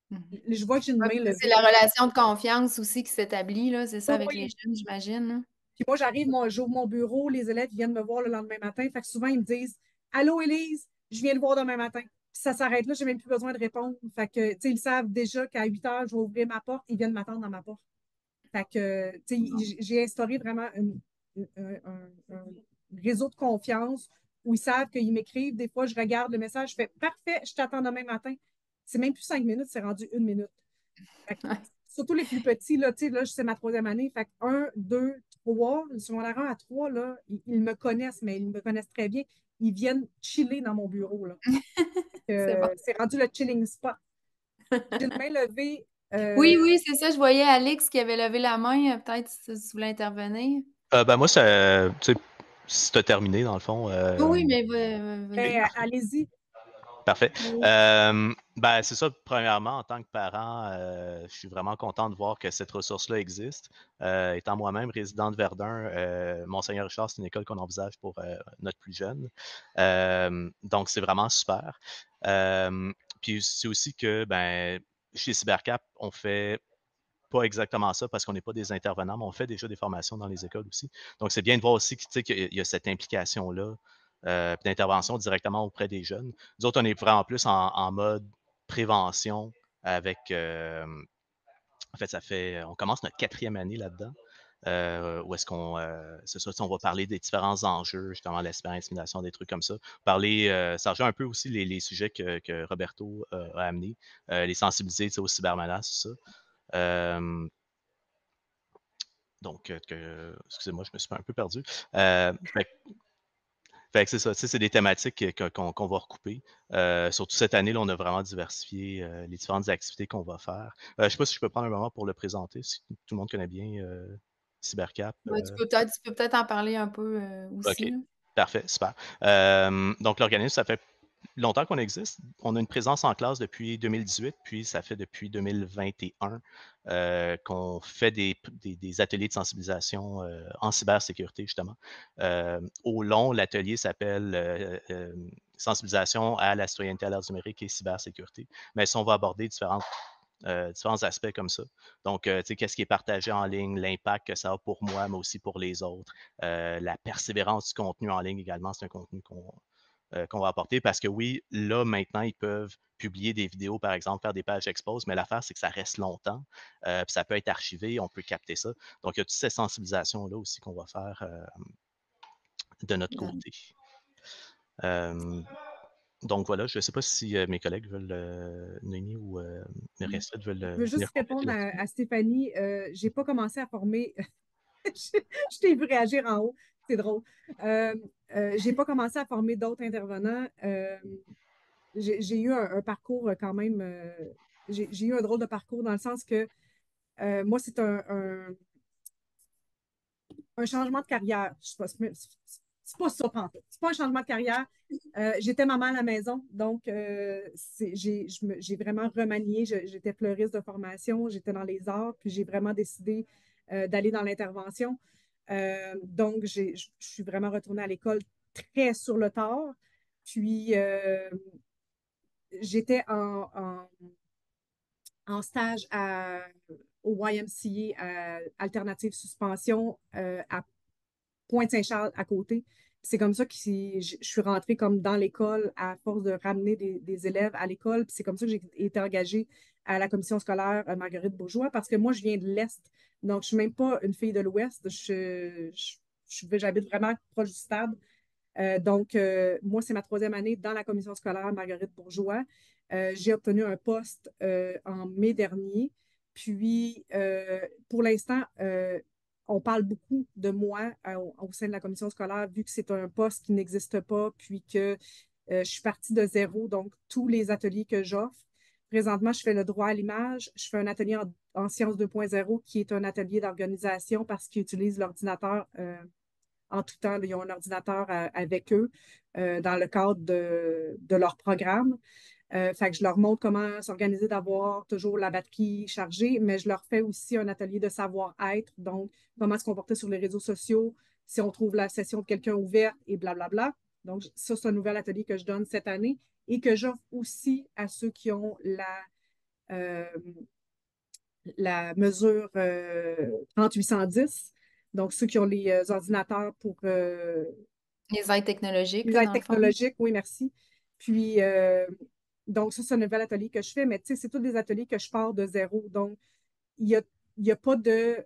Mhm. Je vois que j'ai une Ouais, main puis c'est levée. la relation de confiance aussi qui s'établit, là, c'est ça Oh avec les oui. jeunes, j'imagine, là. Puis moi, j'ouvre mon bureau, les élèves viennent me voir le lendemain matin. Fait que souvent, ils me disent Allô, Élise, je viens te voir demain matin. Puis ça s'arrête là, j'ai même plus besoin de répondre. Fait que, tu sais, ils savent déjà qu'à 8 heures, je vais ouvrir ma porte, ils viennent m'attendre dans ma porte. Fait que, tu sais, j'ai instauré vraiment un réseau de confiance où ils savent qu'ils m'écrivent. Des fois, je regarde le message, je fais parfait, je t'attends demain matin. C'est même plus 5 minutes, c'est rendu 1 minute. Fait que, Ouais. surtout les plus petits, là, tu sais, là, c'est ma troisième année. Fait que 1, 2, 3, le secondaire 1 à 3, là, ils me connaissent, mais ils me connaissent très bien. Ils viennent chiller dans mon bureau, là. C'est bon. C'est rendu le chilling spot. J'ai une main levée. Oui, oui, c'est ça. Je voyais Alex qui avait levé la main. Peut-être si tu voulais intervenir. Ben moi, ça, tu sais, si tu as terminé, dans le fond. Oui, oui, mais Ok, vas-y. Allez-y. parfait. Oui. Ben, c'est ça, premièrement, en tant que parent, je suis vraiment content de voir que cette ressource-là existe. Étant moi-même résident de Verdun, Monseigneur Richard, c'est une école qu'on envisage pour notre plus jeune. Donc, c'est vraiment super. Puis c'est aussi que, ben, chez Cybercap, on fait pas exactement ça parce qu'on n'est pas des intervenants, mais on fait déjà des formations dans les écoles aussi. Donc, c'est bien de voir aussi qu'il y a cette implication-là d'intervention directement auprès des jeunes. Nous autres, on est vraiment plus en mode prévention avec. En fait, on commence notre 4e année là-dedans. Où est-ce qu'on. C'est ça, on va parler des différents enjeux, justement, l'espérance, l'intimidation, des trucs comme ça. Ça rejoint un peu aussi les sujets que Roberto a amenés, les sensibiliser aux cybermenaces, tout ça. Euh, donc, excusez-moi, je me suis un peu perdu. Fait que c'est ça, c'est des thématiques qu'on va recouper. Surtout cette année, là, on a vraiment diversifié les différentes activités qu'on va faire. Je ne sais pas si je peux prendre un moment pour le présenter, si tout le monde connaît bien Cybercap. Ouais, tu peux peut-être en parler un peu aussi, OK, là. parfait, super. Donc, l'organisme, ça fait longtemps qu'on existe. On a une présence en classe depuis 2018, puis ça fait depuis 2021 qu'on fait des ateliers de sensibilisation en cybersécurité, justement. Au long, l'atelier s'appelle Sensibilisation à la citoyenneté à l'ère du numérique et cybersécurité. Mais si on va aborder différents aspects comme ça. Donc, tu sais, qu'est-ce qui est partagé en ligne, l'impact que ça a pour moi, mais aussi pour les autres. La persévérance du contenu en ligne également, c'est un contenu qu'on va apporter parce que oui, là, maintenant, ils peuvent publier des vidéos, par exemple, faire des pages expose, mais l'affaire, c'est que ça reste longtemps, puis ça peut être archivé, on peut capter ça. Donc, il y a toutes ces sensibilisations-là aussi qu'on va faire de notre côté. Donc voilà, je ne sais pas si mes collègues veulent, Noémie ou mes restreintes veulent Je veux venir juste compléter répondre là-dessus. à Stéphanie. Je n'ai pas commencé à former. Je t'ai vu réagir en haut. C'est drôle. J'ai pas commencé à former d'autres intervenants. J'ai eu un parcours quand même. J'ai eu un drôle de parcours dans le sens que moi, c'est un changement de carrière. Je sais pas, c'est pas ça, pantoute. C'est pas un changement de carrière. J'étais maman à la maison, donc j'ai vraiment remanié. J'étais fleuriste de formation, j'étais dans les arts, puis j'ai vraiment décidé d'aller dans l'intervention. Donc, je suis vraiment retournée à l'école très sur le tard. Puis, j'étais en stage au YMCA, Alternative Suspension, à Pointe-Saint-Charles à côté. C'est comme ça que je suis rentrée comme dans l'école à force de ramener des élèves à l'école. C'est comme ça que j'ai été engagée à la commission scolaire Marguerite Bourgeois parce que moi, je viens de l'Est. Donc, je ne suis même pas une fille de l'Ouest. J'habite vraiment proche du stade. Moi, c'est ma troisième année dans la commission scolaire Marguerite Bourgeois. J'ai obtenu un poste en mai dernier. Puis, pour l'instant, on parle beaucoup de moi au sein de la commission scolaire, vu que c'est un poste qui n'existe pas, puis que je suis partie de zéro. Donc, tous les ateliers que j'offre, présentement, je fais le droit à l'image, je fais un atelier en sciences 2.0 qui est un atelier d'organisation parce qu'ils utilisent l'ordinateur en tout temps. Ils ont un ordinateur avec eux dans le cadre de leur programme. Fait que je leur montre comment s'organiser, d'avoir toujours la batterie chargée, mais je leur fais aussi un atelier de savoir-être, donc comment se comporter sur les réseaux sociaux, si on trouve la session de quelqu'un ouverte et blablabla. Donc, ça, c'est un nouvel atelier que je donne cette année et que j'offre aussi à ceux qui ont euh, la mesure 3810, donc ceux qui ont les ordinateurs pour Les aides technologiques, les là, aides dans le fond. technologiques, oui, merci. Puis, donc, ça, c'est un nouvel atelier que je fais, mais tu sais, c'est tous des ateliers que je pars de zéro. Donc, il y a pas de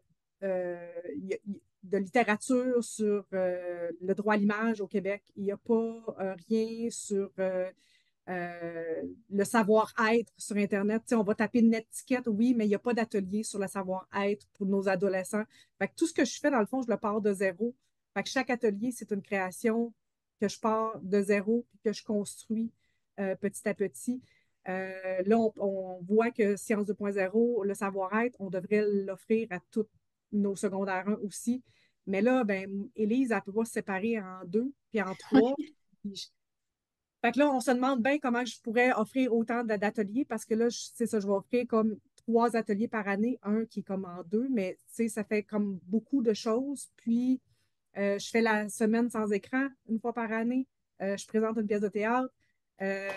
littérature sur le droit à l'image au Québec. Il n'y a pas rien sur le savoir-être sur Internet. Tu sais, on va taper une étiquette, oui, mais il n'y a pas d'atelier sur le savoir-être pour nos adolescents. Fait que tout ce que je fais, dans le fond, je le pars de zéro. Fait que chaque atelier, c'est une création que je pars de zéro et que je construis petit à petit. Là, on voit que Science 2.0, le savoir-être, on devrait l'offrir à tous nos secondaires 1 aussi. Mais là, ben, Élise, elle peut pas se séparer en deux, puis en trois. Fait que là, on se demande bien comment je pourrais offrir autant d'ateliers parce que là, c'est ça, je vais offrir comme 3 ateliers par année, un qui est comme en deux, mais tu sais, ça fait comme beaucoup de choses. Puis, je fais la semaine sans écran une fois par année. Je présente une pièce de théâtre. Euh,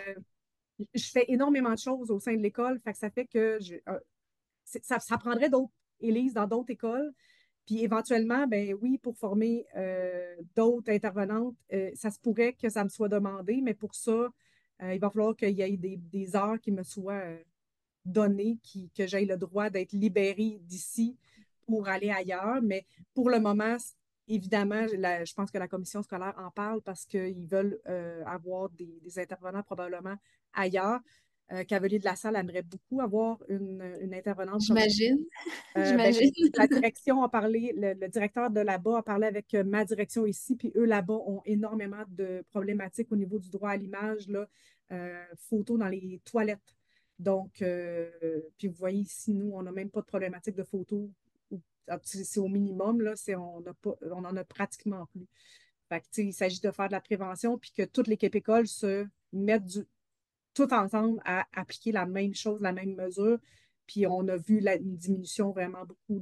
je fais énormément de choses au sein de l'école. Fait que ça fait que ça prendrait d'autres Élise dans d'autres écoles. Puis éventuellement, ben oui, pour former d'autres intervenantes, ça se pourrait que ça me soit demandé, mais pour ça, il va falloir qu'il y ait des heures qui me soient données, que j'aie le droit d'être libérée d'ici pour aller ailleurs. Mais pour le moment, évidemment, je pense que la commission scolaire en parle parce qu'ils veulent avoir des intervenants probablement ailleurs. Cavalier de la Salle aimerait beaucoup avoir une intervenante comme ça. J'imagine. Ben, J'imagine. la direction a parlé, le directeur de là-bas a parlé avec ma direction ici, puis eux là-bas ont énormément de problématiques au niveau du droit à l'image, là, photos dans les toilettes. Donc, puis vous voyez ici, nous, on n'a même pas de problématique de photos. C'est au minimum, là, on n'en a pratiquement plus. Fait que, tu sais, il s'agit de faire de la prévention, puis que toute l'équipe école se mette tout ensemble à appliquer la même chose, la même mesure. Puis on a vu une diminution vraiment beaucoup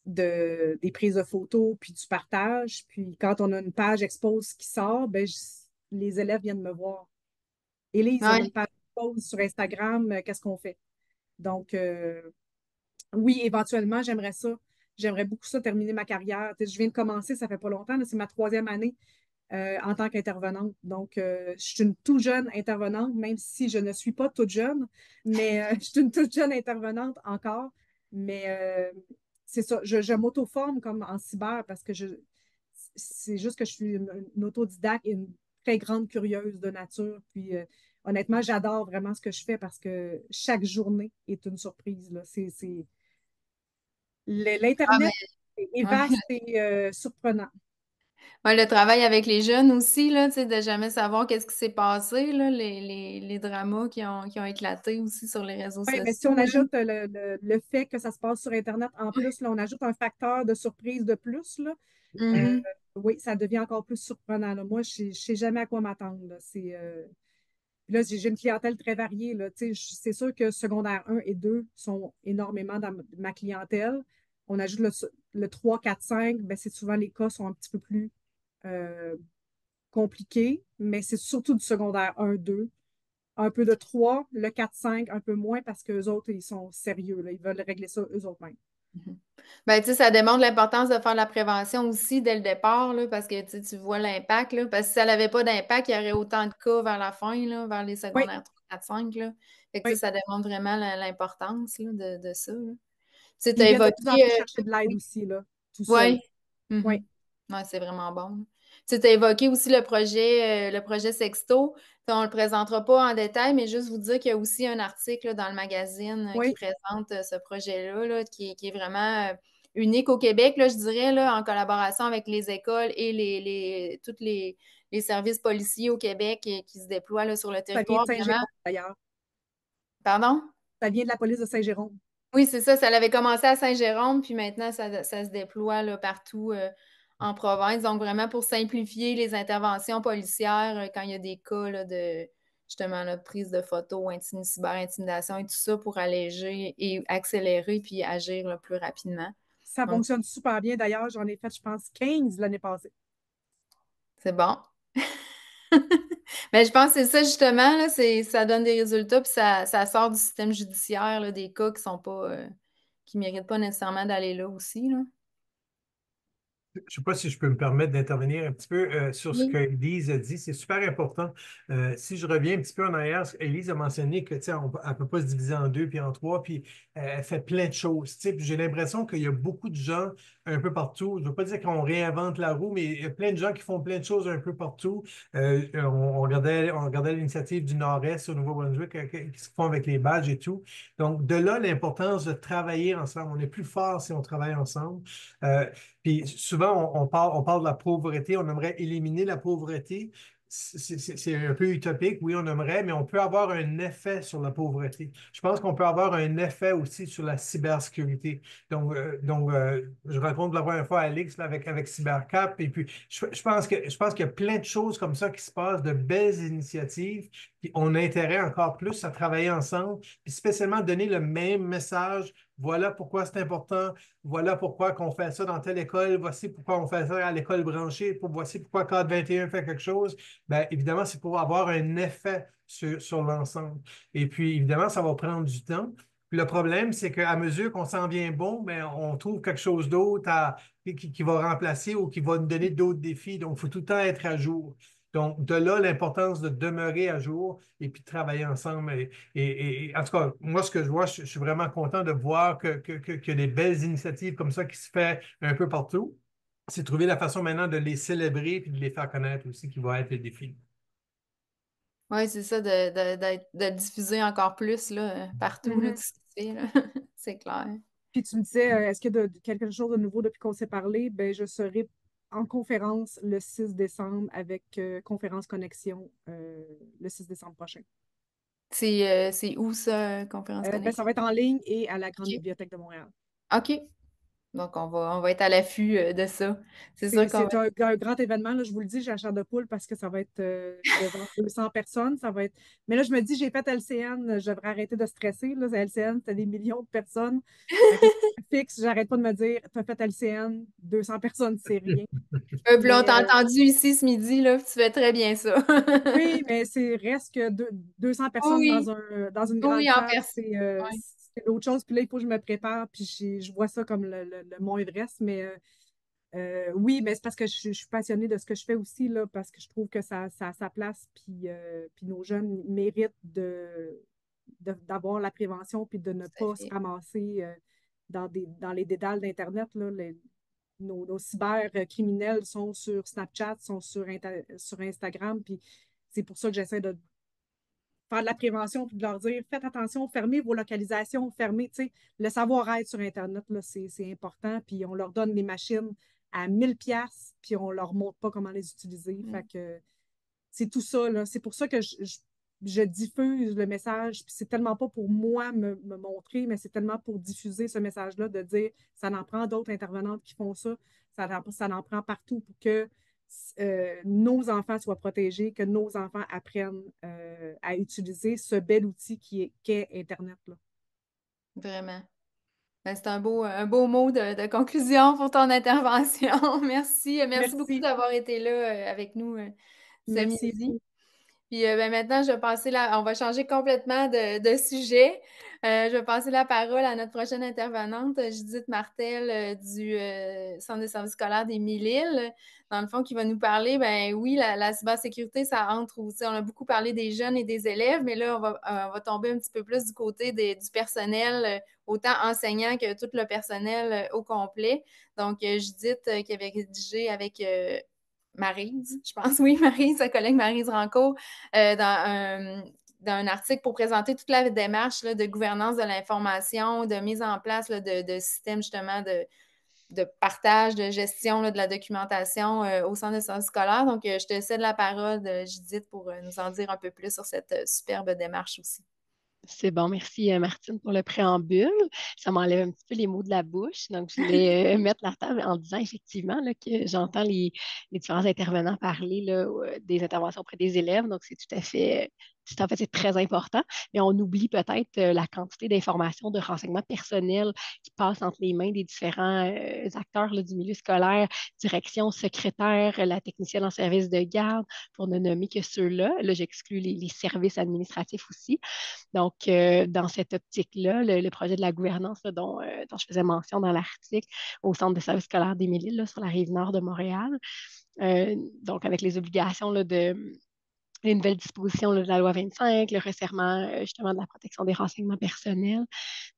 des prises de photos, puis du partage. Puis quand on a une page expose qui sort, ben, les élèves viennent me voir. Élise, on a une Ouais. page expose sur Instagram, qu'est-ce qu'on fait? Donc, oui, éventuellement, j'aimerais ça. J'aimerais beaucoup ça, terminer ma carrière. Tu sais, je viens de commencer, ça fait pas longtemps, c'est ma troisième année en tant qu'intervenante. Donc, je suis une toute jeune intervenante, même si je ne suis pas toute jeune, mais je suis une toute jeune intervenante encore. Mais c'est ça, je m'auto-forme comme en cyber parce que c'est juste que je suis une autodidacte et une très grande curieuse de nature. Puis, honnêtement, j'adore vraiment ce que je fais parce que chaque journée est une surprise, là. Ah, L'Internet mais est ouais. vaste et surprenant. Ouais, le travail avec les jeunes aussi, là, tu sais, de jamais savoir qu'est-ce qui s'est passé, là, les dramas qui ont éclaté aussi sur les réseaux Oui, mais si on sociaux, là. ajoute le fait que ça se passe sur Internet en plus, là, on ajoute un facteur de surprise de plus, là, euh, Mhm. oui, ça devient encore plus surprenant, là. Moi, je ne sais jamais à quoi m'attendre, là. Puis là, j'ai une clientèle très variée, là. Tu sais, c'est sûr que secondaire 1 et 2 sont énormément dans ma clientèle. On ajoute le 3, 4, 5, ben, c'est souvent les cas sont un petit peu plus euh, compliqués, mais c'est surtout du secondaire 1, 2. Un peu de 3, le 4, 5, un peu moins parce qu'eux autres, ils sont sérieux, là. Ils veulent régler ça eux autres mêmes. Mhm. Ben, tu sais, ça démontre l'importance de faire la prévention aussi dès le départ, là, parce que tu vois l'impact, là, parce que si ça n'avait pas d'impact, il y aurait autant de cas vers la fin, là, vers les Oui, secondaires 3, 4, 5, là. Fait que, tu sais, oui. ça démontre vraiment l'importance là, de ça, là. Tu sais, tu Ils as viennent de plus en évoqué. plus chercher de l'aide Oui. aussi, là, tout seul. Ouais. Oui. Mhm. Ouais, c'est vraiment bon. Tu sais, as évoqué aussi le projet Sexto. On ne le présentera pas en détail, mais juste vous dire qu'il y a aussi un article là, dans le magazine qui Oui, présente ce projet-là, là, qui est vraiment unique au Québec, là, je dirais, là, en collaboration avec les écoles et tous les services policiers au Québec qui se déploient là, sur le ça vient de territoire. Vraiment. Saint-Jérôme, d'ailleurs. Pardon? Ça vient de la police de Saint-Jérôme. Oui, c'est ça. Ça avait commencé à Saint-Jérôme, puis maintenant, ça se déploie là, partout en province. Donc, vraiment pour simplifier les interventions policières quand il y a des cas là, de justement là, de prise de photos, cyber-intimidation et tout ça pour alléger et accélérer puis agir là, plus rapidement. Ça Donc, fonctionne super bien. D'ailleurs, j'en ai fait, je pense, 15 l'année passée. c'est bon. Mais je pense que c'est ça justement, là, ça donne des résultats, puis ça sort du système judiciaire, là, des cas qui sont pas qui méritent pas nécessairement d'aller là aussi, là. Je ne sais pas si je peux me permettre d'intervenir un petit peu sur ce Oui. qu'Élise a dit. C'est super important. Si je reviens un petit peu en arrière, Élise a mentionné que, tu sais, elle ne peut pas se diviser en deux puis en trois, puis elle fait plein de choses. Tu sais, puis j'ai l'impression qu'il y a beaucoup de gens un peu partout. Je ne veux pas dire qu'on réinvente la roue, mais il y a plein de gens qui font plein de choses un peu partout. On regardait l'initiative du Nord-Est au Nouveau-Brunswick, qui se font avec les badges et tout. Donc, de là, l'importance de travailler ensemble. On est plus fort si on travaille ensemble. Euh, Puis souvent, on parle de la pauvreté, on aimerait éliminer la pauvreté. C'est un peu utopique, oui, on aimerait, mais on peut avoir un effet sur la pauvreté. Je pense qu'on peut avoir un effet aussi sur la cybersécurité. Je raconte la première fois à Alix là, avec CyberCap, et puis je pense qu'il y a plein de choses comme ça qui se passent, de belles initiatives, puis on a intérêt encore plus à travailler ensemble, puis spécialement donner le même message. Voilà pourquoi c'est important. Voilà pourquoi qu'on fait ça dans telle école, voici pourquoi on fait ça à l'école branchée, voici pourquoi Cadre 21 fait quelque chose. Bien, évidemment, c'est pour avoir un effet sur l'ensemble. Et puis, évidemment, ça va prendre du temps. Puis le problème, c'est qu'à mesure qu'on s'en vient bon, bien, on trouve quelque chose d'autre qui va remplacer ou qui va nous donner d'autres défis. Donc, il faut tout le temps être à jour. Donc, de là, l'importance de demeurer à jour et puis de travailler ensemble. Et en tout cas, moi, ce que je vois, je suis vraiment content de voir qu'il y a des belles initiatives comme ça qui se font un peu partout. C'est trouver la façon maintenant de les célébrer et de les faire connaître aussi qui va être le défi. Oui, c'est ça, de diffuser encore plus là, partout là, Mhm. tout ce qui se fait, là. C'est clair. Puis tu me disais, est-ce qu'il y a quelque chose de nouveau depuis qu'on s'est parlé? Ben, je serai en conférence le 6 décembre avec Conférence Connexion le 6 décembre prochain. C'est où ça, Conférence Ben, ça Connexion? va être en ligne et à la Grande OK. Bibliothèque de Montréal. OK. Donc, on va être à l'affût de ça. C'est sûr qu'on va. C'est un grand événement, là, je vous le dis, j'ai la chair de poule parce que ça va être devant 200 personnes. Ça va être... Mais là, je me dis, j'ai fait LCN, je devrais arrêter de stresser. Là, LCN, c'était des millions de personnes. Fait que fixe, j'arrête pas de me dire, tu as fait LCN, 200 personnes, c'est rien. Puis là, on Mais t'a entendu ici ce midi, là, puis tu fais très bien ça. oui, mais c'est reste que 200 personnes Oui, dans une grande oui, en salle, personne. Ouais. c'est autre chose. Puis là, il faut que je me prépare, puis je vois ça comme le Mont Everest. Mais oui, mais c'est parce que je suis passionnée de ce que je fais aussi, là, parce que je trouve que ça a sa place, puis nos jeunes méritent d'avoir la prévention, puis de ne Tout à pas se fait. ramasser dans les dédales d'Internet, là. Nos cybercriminels sont sur Snapchat, sont sur Instagram, puis c'est pour ça que j'essaie de faire de la prévention puis de leur dire faites attention, fermez vos localisations, fermez, tu sais, le savoir-être sur Internet, là, c'est important, puis on leur donne les machines à 1000$, puis on leur montre pas comment les utiliser. Fait que c'est tout ça, là. C'est pour ça que je diffuse le message, puis c'est tellement pas pour moi me montrer, mais c'est tellement pour diffuser ce message-là, de dire, ça en prend d'autres intervenantes qui font ça, ça en prend partout pour que nos enfants soient protégés, que nos enfants apprennent à utiliser ce bel outil qu'est Internet, là. Vraiment. Ben, c'est un beau mot de conclusion pour ton intervention. Merci. Merci beaucoup Merci. d'avoir été là avec nous ce Merci. midi. Puis ben, maintenant, on va changer complètement de sujet. Je vais passer la parole à notre prochaine intervenante, Judith Martel, du Centre de services scolaires des Mille-Îles. Dans le fond, qui va nous parler, ben oui, la cybersécurité, ça entre aussi. On a beaucoup parlé des jeunes et des élèves, mais là, on va tomber un petit peu plus du côté du personnel, autant enseignant que tout le personnel au complet. Donc, Judith, qui avait rédigé avec Maryse, je pense, oui, Maryse, sa collègue Maryse Rancourt, dans un article pour présenter toute la démarche là, de gouvernance de l'information, de mise en place là, de systèmes justement de partage, de gestion là, de la documentation au centre de services scolaires. Donc, je te cède la parole, Judith, pour nous en dire un peu plus sur cette superbe démarche aussi. C'est bon, merci Martine pour le préambule. Ça m'enlève un petit peu les mots de la bouche. Donc, je voulais mettre la table en disant effectivement là, que j'entends les différents intervenants parler là, des interventions auprès des élèves. Donc, c'est très important, mais on oublie peut-être la quantité d'informations, de renseignements personnels qui passent entre les mains des différents acteurs là, du milieu scolaire, direction, secrétaire, la technicienne en service de garde, pour ne nommer que ceux-là. Là, j'exclus les services administratifs aussi. Donc, dans cette optique-là, le projet de la gouvernance là, dont je faisais mention dans l'article au Centre de services scolaires des Mille-Îles, sur la rive nord de Montréal, donc avec les obligations là, les nouvelles dispositions là, de la loi 25, le resserrement justement de la protection des renseignements personnels.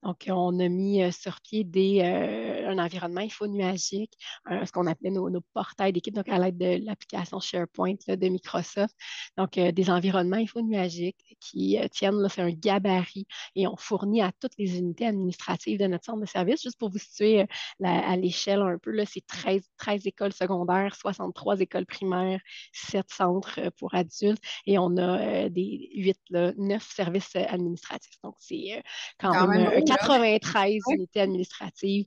Donc, on a mis sur pied un environnement infonuagique, ce qu'on appelait nos portails d'équipe, donc à l'aide de l'application SharePoint là, de Microsoft. Donc, des environnements infonuagiques qui tiennent, là, c'est un gabarit et on fournit à toutes les unités administratives de notre centre de service. Juste pour vous situer à l'échelle un peu, là, c'est 13 écoles secondaires, 63 écoles primaires, 7 centres pour adultes et on a 9 services administratifs. Donc, c'est quand même 93 unités administratives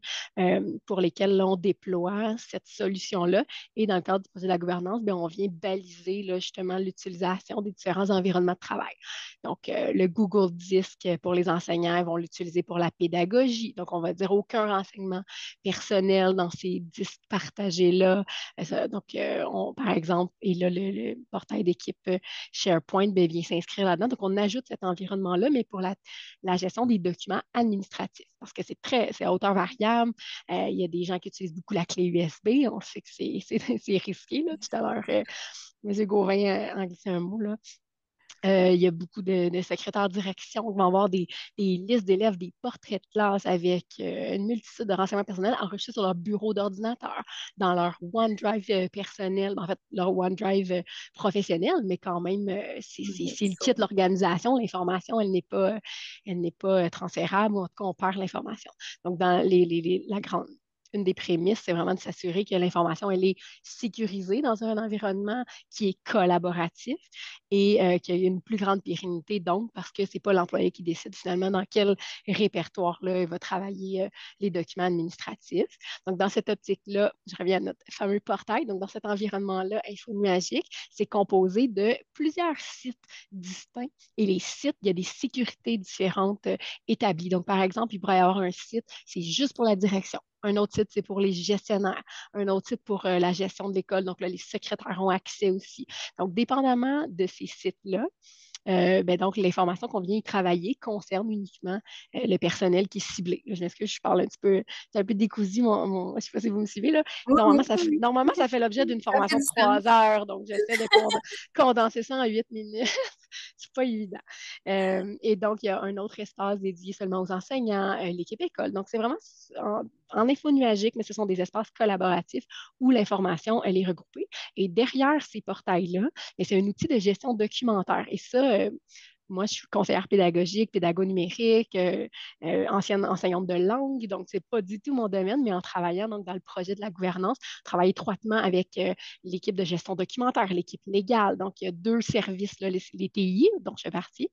pour lesquelles là, on déploie cette solution-là. Et dans le cadre du projet de la gouvernance, bien, on vient baliser là, justement l'utilisation des différents environnements de travail. Donc, le Google Disk pour les enseignants, ils vont l'utiliser pour la pédagogie. Donc, on va dire aucun renseignement personnel dans ces disques partagés-là. Donc, par exemple, et là, le portail d'équipe SharePoint bien, vient s'inscrire là-dedans. Donc, on ajoute cet environnement-là, mais pour la gestion des documents administratifs, parce que c'est à hauteur variable. Il y a des gens qui utilisent beaucoup la clé USB. On sait que c'est risqué. Là. Tout à l'heure, M. Gauvin en glissait un mot. Là. Il y a beaucoup de secrétaires de direction qui vont avoir des listes d'élèves, des portraits de classe avec une multitude de renseignements personnels enregistrés sur leur bureau d'ordinateur, dans leur OneDrive personnel, en fait, leur OneDrive professionnel, mais quand même, s'ils quittent l'organisation, l'information, elle n'est pas transférable, ou en tout cas, on perd l'information. Donc, dans une des prémices, c'est vraiment de s'assurer que l'information, elle est sécurisée dans un environnement qui est collaboratif et qu'il y a une plus grande pérennité, donc, parce que ce n'est pas l'employé qui décide finalement dans quel répertoire-là il va travailler les documents administratifs. Donc, dans cette optique-là, je reviens à notre fameux portail. Donc, dans cet environnement-là infonuagique, c'est composé de plusieurs sites distincts et les sites, il y a des sécurités différentes établies. Donc, par exemple, il pourrait y avoir un site, c'est juste pour la direction. Un autre site, c'est pour les gestionnaires. Un autre site pour la gestion de l'école. Donc là, les secrétaires ont accès aussi. Donc, dépendamment de ces sites-là, donc, l'information qu'on vient y travailler concerne uniquement le personnel qui est ciblé. Je m'excuse, je parle un petit peu, j'ai un peu décousu, je ne sais pas si vous me suivez. Là. Normalement, ça fait l'objet d'une formation de 3 heures, donc j'essaie de condenser ça en 8 minutes. C'est pas évident. Et donc, il y a un autre espace dédié seulement aux enseignants, l'équipe école. Donc, c'est vraiment en infonuagique, mais ce sont des espaces collaboratifs où l'information, elle est regroupée. Et derrière ces portails-là, c'est un outil de gestion documentaire. Et ça, moi, je suis conseillère pédagogique, pédago numérique, ancienne enseignante de langue, donc c'est pas du tout mon domaine, mais en travaillant donc, dans le projet de la gouvernance, je travaille étroitement avec l'équipe de gestion documentaire, l'équipe légale. Donc, il y a 2 services, là, les TI, dont je fais partie,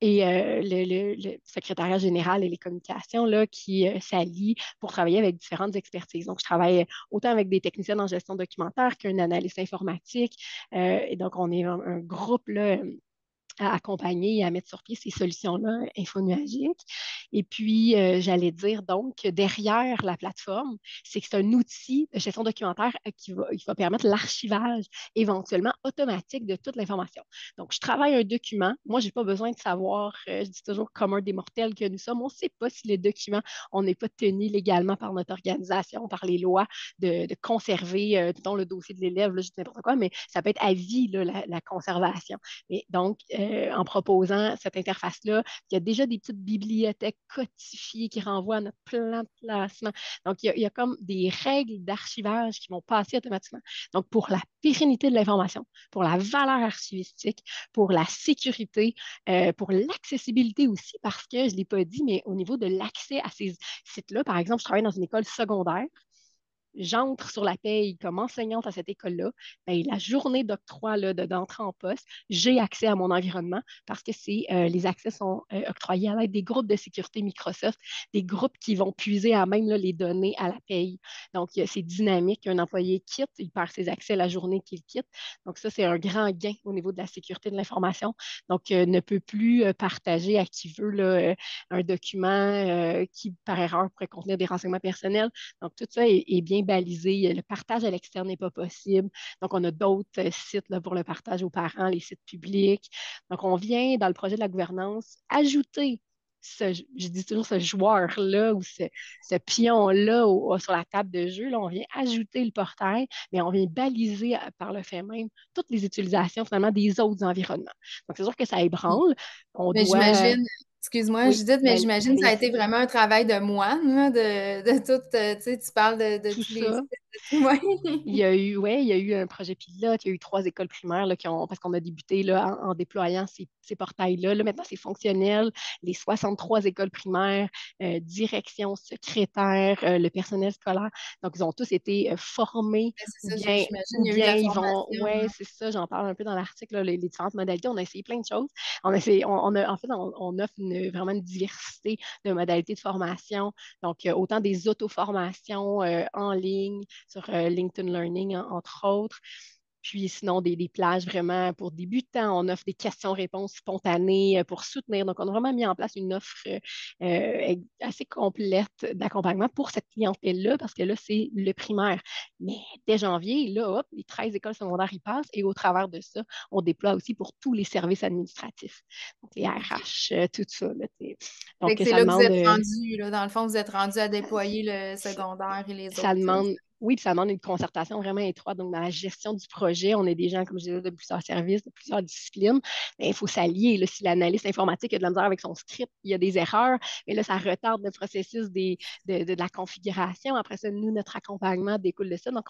et le secrétariat général et les communications là, qui s'allient pour travailler avec différentes expertises. Donc, je travaille autant avec des techniciens en gestion documentaire qu'un analyste informatique. Et donc, on est un groupe là, à accompagner et à mettre sur pied ces solutions-là infonuagiques. Et puis, j'allais dire donc que derrière la plateforme, c'est que c'est un outil de gestion documentaire qui va permettre l'archivage éventuellement automatique de toute l'information. Donc, je travaille un document. Moi, je n'ai pas besoin de savoir, je dis toujours commun des mortels que nous sommes, on ne sait pas si le document, on n'est pas tenu légalement par notre organisation, par les lois, de conserver, dont le dossier de l'élève, là, je dis n'importe quoi, mais ça peut être à vie, là, la conservation. Et donc, en proposant cette interface-là, il y a déjà des petites bibliothèques codifiées qui renvoient à notre plan de classement. Donc, il y a comme des règles d'archivage qui vont passer automatiquement. Donc, pour la pérennité de l'information, pour la valeur archivistique, pour la sécurité, pour l'accessibilité aussi, parce que je ne l'ai pas dit, mais au niveau de l'accès à ces sites-là, par exemple, je travaille dans une école secondaire. J'entre sur la paye comme enseignante à cette école-là, ben, la journée d'octroi d'entrée en poste, j'ai accès à mon environnement parce que les accès sont octroyés à l'aide des groupes de sécurité Microsoft, des groupes qui vont puiser à même là, les données à la paye. Donc, c'est dynamique. Un employé quitte, il perd ses accès la journée qu'il quitte. Donc, ça, c'est un grand gain au niveau de la sécurité de l'information. Donc, ne peut plus partager à qui veut là, un document qui, par erreur, pourrait contenir des renseignements personnels. Donc, tout ça est bien balisé. Le partage à l'externe n'est pas possible. Donc, on a d'autres sites là, pour le partage aux parents, les sites publics. Donc, on vient, dans le projet de la gouvernance, ajouter je dis toujours ce joueur-là ou ce pion-là sur la table de jeu. Là, on vient ajouter le portail, mais on vient baliser par le fait même toutes les utilisations finalement des autres environnements. Donc, c'est sûr que ça ébranle. On Mais doit. j'imagine, excuse-moi, Oui, Judith, mais ben, j'imagine que ça a été allez-y. vraiment un travail de moine, là, de tout, tu sais, tu parles de Tout tous les ça. sites, de tout, ouais. Il y a eu un projet pilote, il y a eu 3 écoles primaires là, parce qu'on a débuté là, en déployant ces portails-là. Là, maintenant, c'est fonctionnel. Les 63 écoles primaires, direction, secrétaire, le personnel scolaire. Donc, ils ont tous été formés Ben, c'est ça, j'imagine, il y a eu de la ils vont. formation, Ouais, hein. c'est ça, j'en parle un peu dans l'article, là, les différentes modalités. On a essayé plein de choses. En fait, on offre vraiment une diversité de modalités de formation. Donc, autant des auto-formations en ligne, sur LinkedIn Learning, entre autres. Puis sinon, des plages vraiment pour débutants. On offre des questions-réponses spontanées pour soutenir. Donc, on a vraiment mis en place une offre assez complète d'accompagnement pour cette clientèle-là, parce que là, c'est le primaire. Mais dès janvier, là, hop, les 13 écoles secondaires y passent et au travers de ça, on déploie aussi pour tous les services administratifs. Donc, les RH, tout ça. Là, Fait donc, que c'est ça là que vous demande. êtes rendu, là, dans le fond, vous êtes rendu à déployer le secondaire et les Ça autres. demande, oui, puis ça demande une concertation vraiment étroite. Donc, dans la gestion du projet, on est des gens, comme je disais, de plusieurs services, de plusieurs disciplines. Mais il faut s'allier. Là, si l'analyste informatique a de la misère avec son script, il y a des erreurs. Mais là, ça retarde le processus de la configuration. Après ça, nous, notre accompagnement découle de ça. Donc,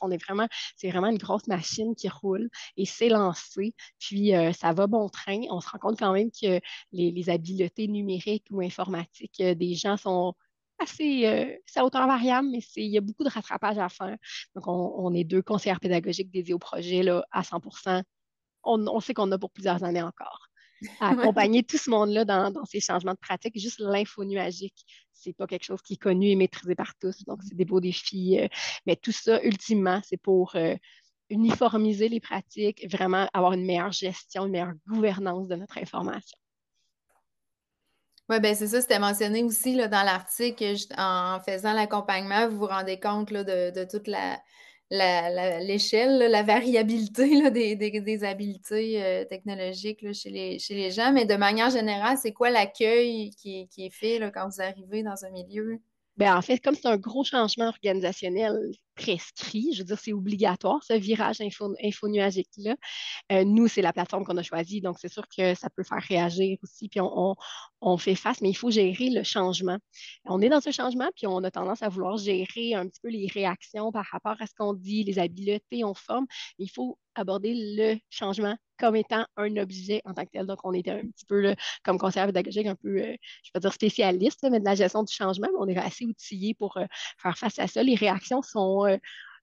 c'est vraiment une grosse machine qui roule et c'est lancé. Puis, ça va bon train. On se rend compte quand même que les habiletés numériques ou informatiques des gens sont c'est à hauteur variable, mais il y a beaucoup de rattrapage à faire. Donc, on est 2 conseillères pédagogiques dédiées au projet là, à 100%. On sait qu'on a pour plusieurs années encore à Ouais. accompagner tout ce monde-là dans ces changements de pratique. Juste l'info nuagique, c'est pas quelque chose qui est connu et maîtrisé par tous. Donc, c'est des beaux défis. Mais tout ça, ultimement, c'est pour uniformiser les pratiques, vraiment avoir une meilleure gestion, une meilleure gouvernance de notre information. Oui, ben c'est ça, c'était mentionné aussi là, dans l'article, en faisant l'accompagnement, vous vous rendez compte là, de toute l'échelle, là, la variabilité là, des habiletés technologiques là, chez les gens, mais de manière générale, c'est quoi l'accueil qui est fait là, quand vous arrivez dans un milieu? Ben, en fait, comme c'est un gros changement organisationnel, prescrit. Je veux dire, c'est obligatoire, ce virage infonuagique-là. Nous, c'est la plateforme qu'on a choisie, donc c'est sûr que ça peut faire réagir aussi, puis on fait face, mais il faut gérer le changement. On est dans ce changement, puis on a tendance à vouloir gérer un petit peu les réactions par rapport à ce qu'on dit, les habiletés, on forme. Il faut aborder le changement comme étant un objet en tant que tel. Donc, on était un petit peu là, comme conseillère pédagogique, un peu, je ne vais pas dire spécialiste, là, mais de la gestion du changement, mais on est assez outillé pour faire face à ça. Les réactions sont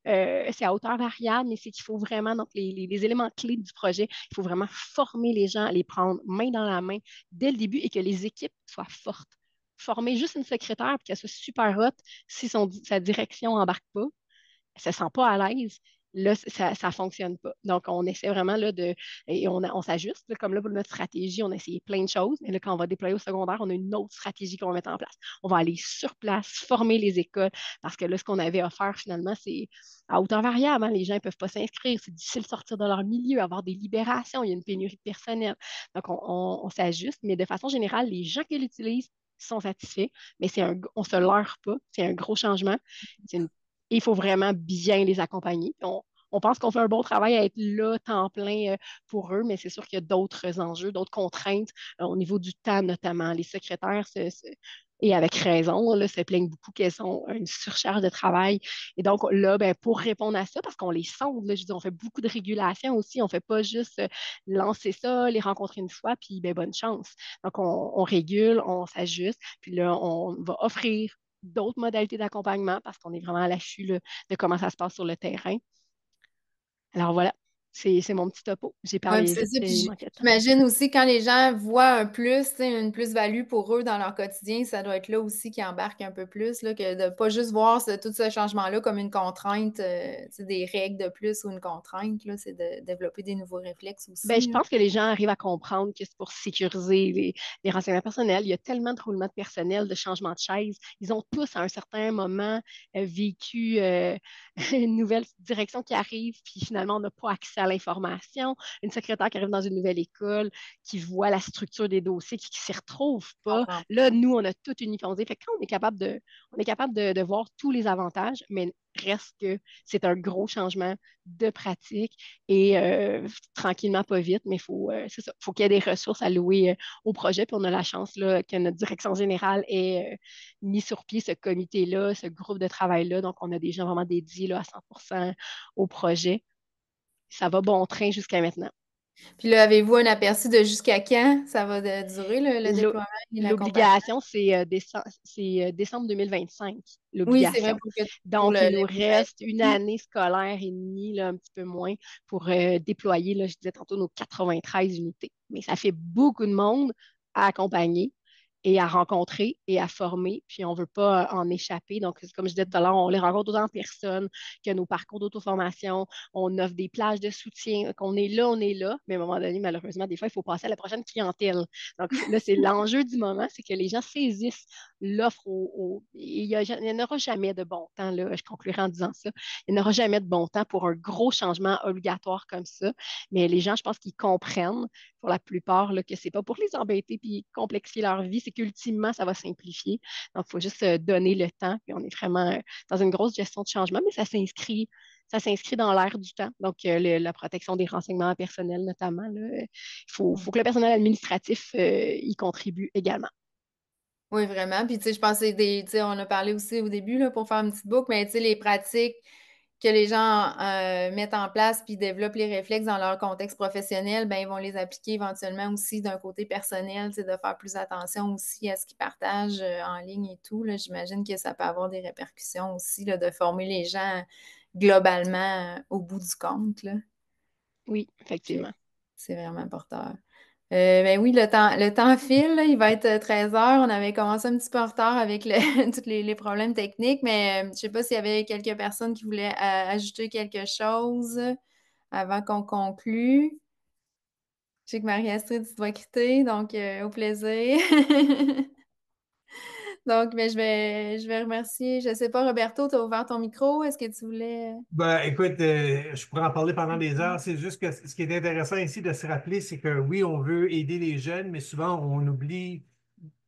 c'est à hauteur variable, mais c'est qu'il faut vraiment, donc les éléments clés du projet, il faut vraiment former les gens, les prendre main dans la main dès le début et que les équipes soient fortes. Former juste une secrétaire et qu'elle soit super hot si sa direction n'embarque pas, elle ne se sent pas à l'aise, là, ça ne fonctionne pas. Donc, on essaie vraiment là, et on s'ajuste. Là, comme là, pour notre stratégie, on a essayé plein de choses, mais là, quand on va déployer au secondaire, on a une autre stratégie qu'on va mettre en place. On va aller sur place, former les écoles, parce que là, ce qu'on avait offert finalement, c'est à hauteur variable. Hein. Les gens ne peuvent pas s'inscrire, c'est difficile de sortir de leur milieu, avoir des libérations, il y a une pénurie de personnel. Donc, on s'ajuste, mais de façon générale, les gens qui l'utilisent sont satisfaits, mais on ne se leurre pas, c'est un gros changement. C'est une il faut vraiment bien les accompagner. On pense qu'on fait un bon travail à être là, temps plein pour eux, mais c'est sûr qu'il y a d'autres enjeux, d'autres contraintes au niveau du temps notamment. Les secrétaires, et avec raison, là, se plaignent beaucoup qu'elles ont une surcharge de travail. Et donc là, ben, pour répondre à ça, parce qu'on les sonde, là, je dis, on fait beaucoup de régulation aussi, on ne fait pas juste lancer ça, les rencontrer une fois, puis ben, bonne chance. Donc on régule, on s'ajuste, puis là, on va offrir d'autres modalités d'accompagnement parce qu'on est vraiment à l'affût là, de comment ça se passe sur le terrain. Alors voilà, c'est mon petit topo. J'ai Oui, parlé c'est vite, ça. il Puis manquait de temps. j'imagine aussi quand les gens voient un plus, tu sais, une plus-value pour eux dans leur quotidien, ça doit être là aussi qui embarque un peu plus, là, que de pas juste voir tout ce changement-là comme une contrainte, tu sais, des règles de plus ou une contrainte, là, c'est de développer des nouveaux réflexes Ben, je aussi, là. pense que les gens arrivent à comprendre que c'est pour sécuriser les renseignements personnels. Il y a tellement de roulements de personnel, de changements de chaise. Ils ont tous, à un certain moment, vécu une nouvelle direction qui arrive, puis finalement, on n'a pas accès à l'information. Une secrétaire qui arrive dans une nouvelle école, qui voit la structure des dossiers, qui ne s'y retrouve Je pas. comprends. Là, nous, on a tout uniformisé. Fait que quand on est capable de voir tous les avantages, mais reste que c'est un gros changement de pratique et tranquillement, pas vite, mais c'est ça, faut qu'il y ait des ressources allouées au projet. Puis on a la chance là, que notre direction générale ait mis sur pied ce comité-là, ce groupe de travail-là. Donc, on a des gens vraiment dédiés là, à 100% au projet. Ça va bon train jusqu'à maintenant. Puis là, avez-vous un aperçu de jusqu'à quand ça va durer, le L'o- déploiement et l'accompagnement? L'obligation, c'est décembre 2025, Oui, c'est vrai l'obligation. pour Donc, il nous les reste une année scolaire et demie, là, un petit peu moins, pour déployer, là, je disais tantôt, nos 93 unités. Mais ça fait beaucoup de monde à accompagner et à rencontrer et à former, puis on ne veut pas en échapper. Donc, comme je disais tout à l'heure, on les rencontre autant en personne que nos parcours d'auto-formation. On offre des plages de soutien, qu'on est là, on est là, mais à un moment donné, malheureusement, des fois, il faut passer à la prochaine clientèle. Donc là, c'est l'enjeu du moment, c'est que les gens saisissent l'offre il n'y en aura jamais de bon temps, là, je conclurai en disant ça. Il n'y en aura jamais de bon temps pour un gros changement obligatoire comme ça, mais les gens, je pense qu'ils comprennent pour la plupart là, que c'est pas pour les embêter puis complexifier leur vie, c'est qu'ultimement, ça va simplifier. Donc, il faut juste donner le temps, puis on est vraiment dans une grosse gestion de changement, mais ça s'inscrit dans l'air du temps. Donc, la protection des renseignements personnels, notamment, là, il faut que le personnel administratif y contribue également. Oui, vraiment. Puis, tu sais, je pense que tu sais, on a parlé aussi au début, là, pour faire une petite boucle, mais tu sais, les pratiques que les gens mettent en place puis développent les réflexes dans leur contexte professionnel, ben ils vont les appliquer éventuellement aussi d'un côté personnel, tu sais, de faire plus attention aussi à ce qu'ils partagent en ligne et tout, là. J'imagine que ça peut avoir des répercussions aussi, là, de former les gens globalement au bout du compte, là. Oui, Que effectivement. c'est vraiment porteur. Ben oui, le temps file, là, il va être 13 heures. On avait commencé un petit peu en retard avec tous les problèmes techniques, mais je ne sais pas s'il y avait quelques personnes qui voulaient ajouter quelque chose avant qu'on conclue. Je sais que Marie-Astrid, tu dois quitter, donc au plaisir. Donc, ben, je vais remercier. Je ne sais pas, Roberto, tu as ouvert ton micro. Est-ce que tu voulais... Ben, écoute, je pourrais en parler pendant des heures. C'est juste que ce qui est intéressant ici de se rappeler, c'est que oui, on veut aider les jeunes, mais souvent on oublie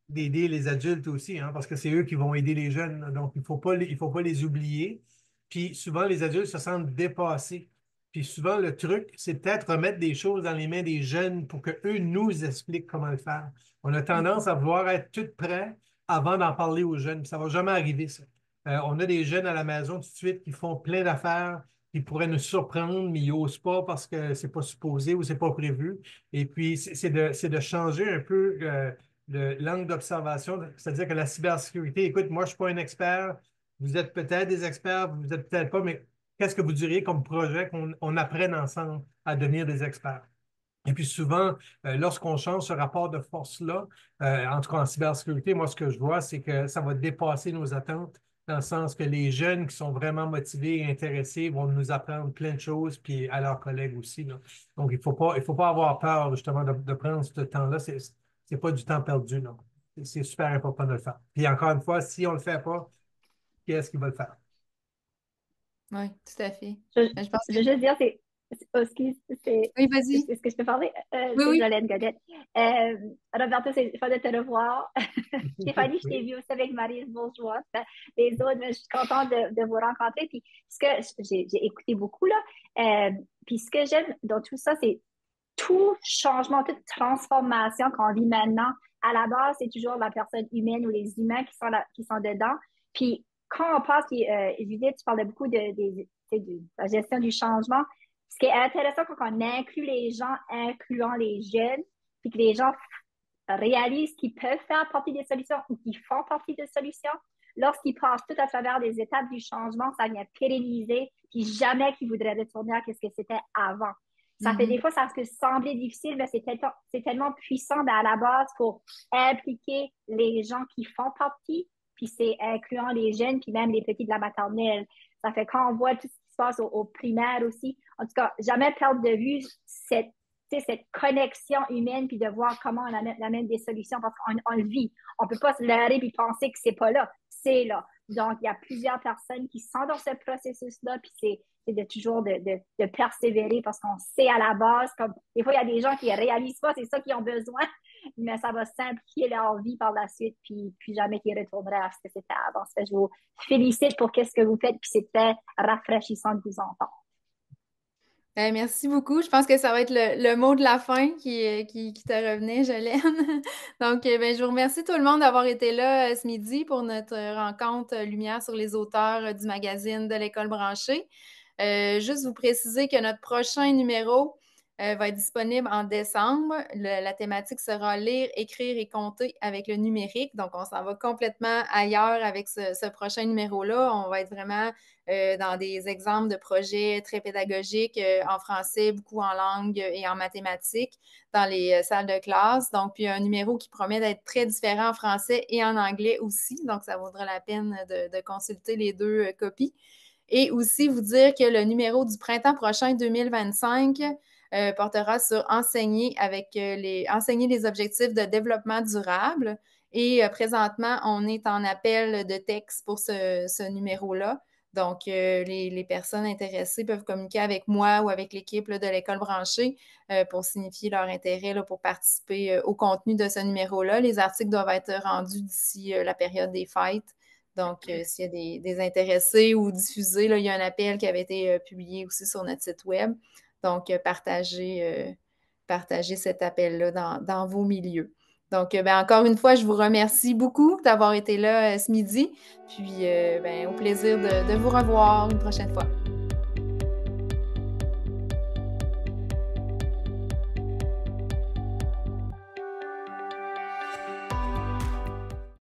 d'aider les adultes aussi, hein, parce que c'est eux qui vont aider les jeunes. Donc, il faut pas les oublier. Puis souvent, les adultes se sentent dépassés. Puis souvent, le truc, c'est peut-être remettre des choses dans les mains des jeunes pour qu'eux nous expliquent comment le faire. On a tendance à vouloir être tout prêt avant d'en parler aux jeunes. Puis ça ne va jamais arriver, ça. On a des jeunes à la maison tout de suite qui font plein d'affaires qui pourraient nous surprendre, mais ils n'osent pas parce que c'est pas supposé ou c'est pas prévu. Et puis, c'est de changer un peu l'angle d'observation. C'est-à-dire que la cybersécurité, écoute, moi, je ne suis pas un expert. Vous êtes peut-être des experts, vous n'êtes peut-être pas, mais qu'est-ce que vous diriez comme projet qu'on apprenne ensemble à devenir des experts? Et puis souvent, lorsqu'on change ce rapport de force-là, en tout cas en cybersécurité, moi, ce que je vois, c'est que ça va dépasser nos attentes, dans le sens que les jeunes qui sont vraiment motivés et intéressés vont nous apprendre plein de choses, puis à leurs collègues aussi, là. Donc, il faut pas avoir peur, justement, de prendre ce temps-là. C'est pas du temps perdu, non. C'est super important de le faire. Puis encore une fois, si on ne le fait pas, qui est-ce qui va le faire? Oui, tout à fait. Je, Je pense je que... veux juste dire, excuse, Oui, vas-y. est-ce que je peux parler? Oui, C'est oui. Jolene Godette. Roberto, c'est fun de te revoir. Stéphanie, je t'ai Oui. vue aussi avec Maryse Bourgeois. Les autres, mais je suis contente de vous rencontrer. Puis, ce que j'ai écouté beaucoup, là. Puis, ce que j'aime dans tout ça, c'est tout changement, toute transformation qu'on vit maintenant. À la base, c'est toujours la personne humaine ou les humains qui sont dedans. Puis, quand on passe, puis, Judith, tu parlais beaucoup de la gestion du changement. Ce qui est intéressant quand on inclut les gens, incluant les jeunes, puis que les gens réalisent qu'ils peuvent faire partie des solutions ou qu'ils font partie des solutions, lorsqu'ils passent tout à travers les étapes du changement, ça vient pérenniser, puis jamais qu'ils voudraient retourner à ce que c'était avant. Ça fait des fois, ça peut sembler difficile, mais c'est tellement puissant à la base pour impliquer les gens qui font partie, puis c'est incluant les jeunes, puis même les petits de la maternelle. Ça fait quand on voit tout ce qui se passe au primaire aussi, en tout cas, jamais perdre de vue cette connexion humaine, puis de voir comment on amène des solutions, parce qu'on le vit. On ne peut pas se leurrer puis penser que c'est pas là. C'est là. Donc, il y a plusieurs personnes qui sont dans ce processus-là, puis c'est de toujours de persévérer parce qu'on sait à la base, comme des fois, il y a des gens qui ne réalisent pas, c'est ça qu'ils ont besoin, mais ça va simplifier leur vie par la suite, puis jamais qu'ils retourneraient à ce que c'était avant. Je vous félicite pour ce que vous faites, puis c'est très rafraîchissant de vous entendre. Merci beaucoup. Je pense que ça va être le mot de la fin qui te revenait, Jolene. Donc, je vous remercie tout le monde d'avoir été là ce midi pour notre rencontre Lumière sur les auteurs du magazine de l'École branchée. Juste vous préciser que notre prochain numéro va être disponible en décembre. La thématique sera lire, écrire et compter avec le numérique. Donc, on s'en va complètement ailleurs avec ce prochain numéro-là. On va être vraiment dans des exemples de projets très pédagogiques en français, beaucoup en langue et en mathématiques dans les salles de classe. Donc, puis un numéro qui promet d'être très différent en français et en anglais aussi. Donc, ça vaudra la peine de consulter les deux copies. Et aussi vous dire que le numéro du printemps prochain 2025 portera sur enseigner les objectifs de développement durable. Et présentement, on est en appel de texte pour ce numéro-là. Donc, les personnes intéressées peuvent communiquer avec moi ou avec l'équipe de l'École branchée pour signifier leur intérêt pour participer au contenu de ce numéro-là. Les articles doivent être rendus d'ici la période des fêtes. Donc, s'il y a des intéressés ou diffusés, là, il y a un appel qui avait été publié aussi sur notre site web. Donc, partagez cet appel-là dans vos milieux. Donc, encore une fois, je vous remercie beaucoup d'avoir été là ce midi. Puis, au plaisir de vous revoir une prochaine fois.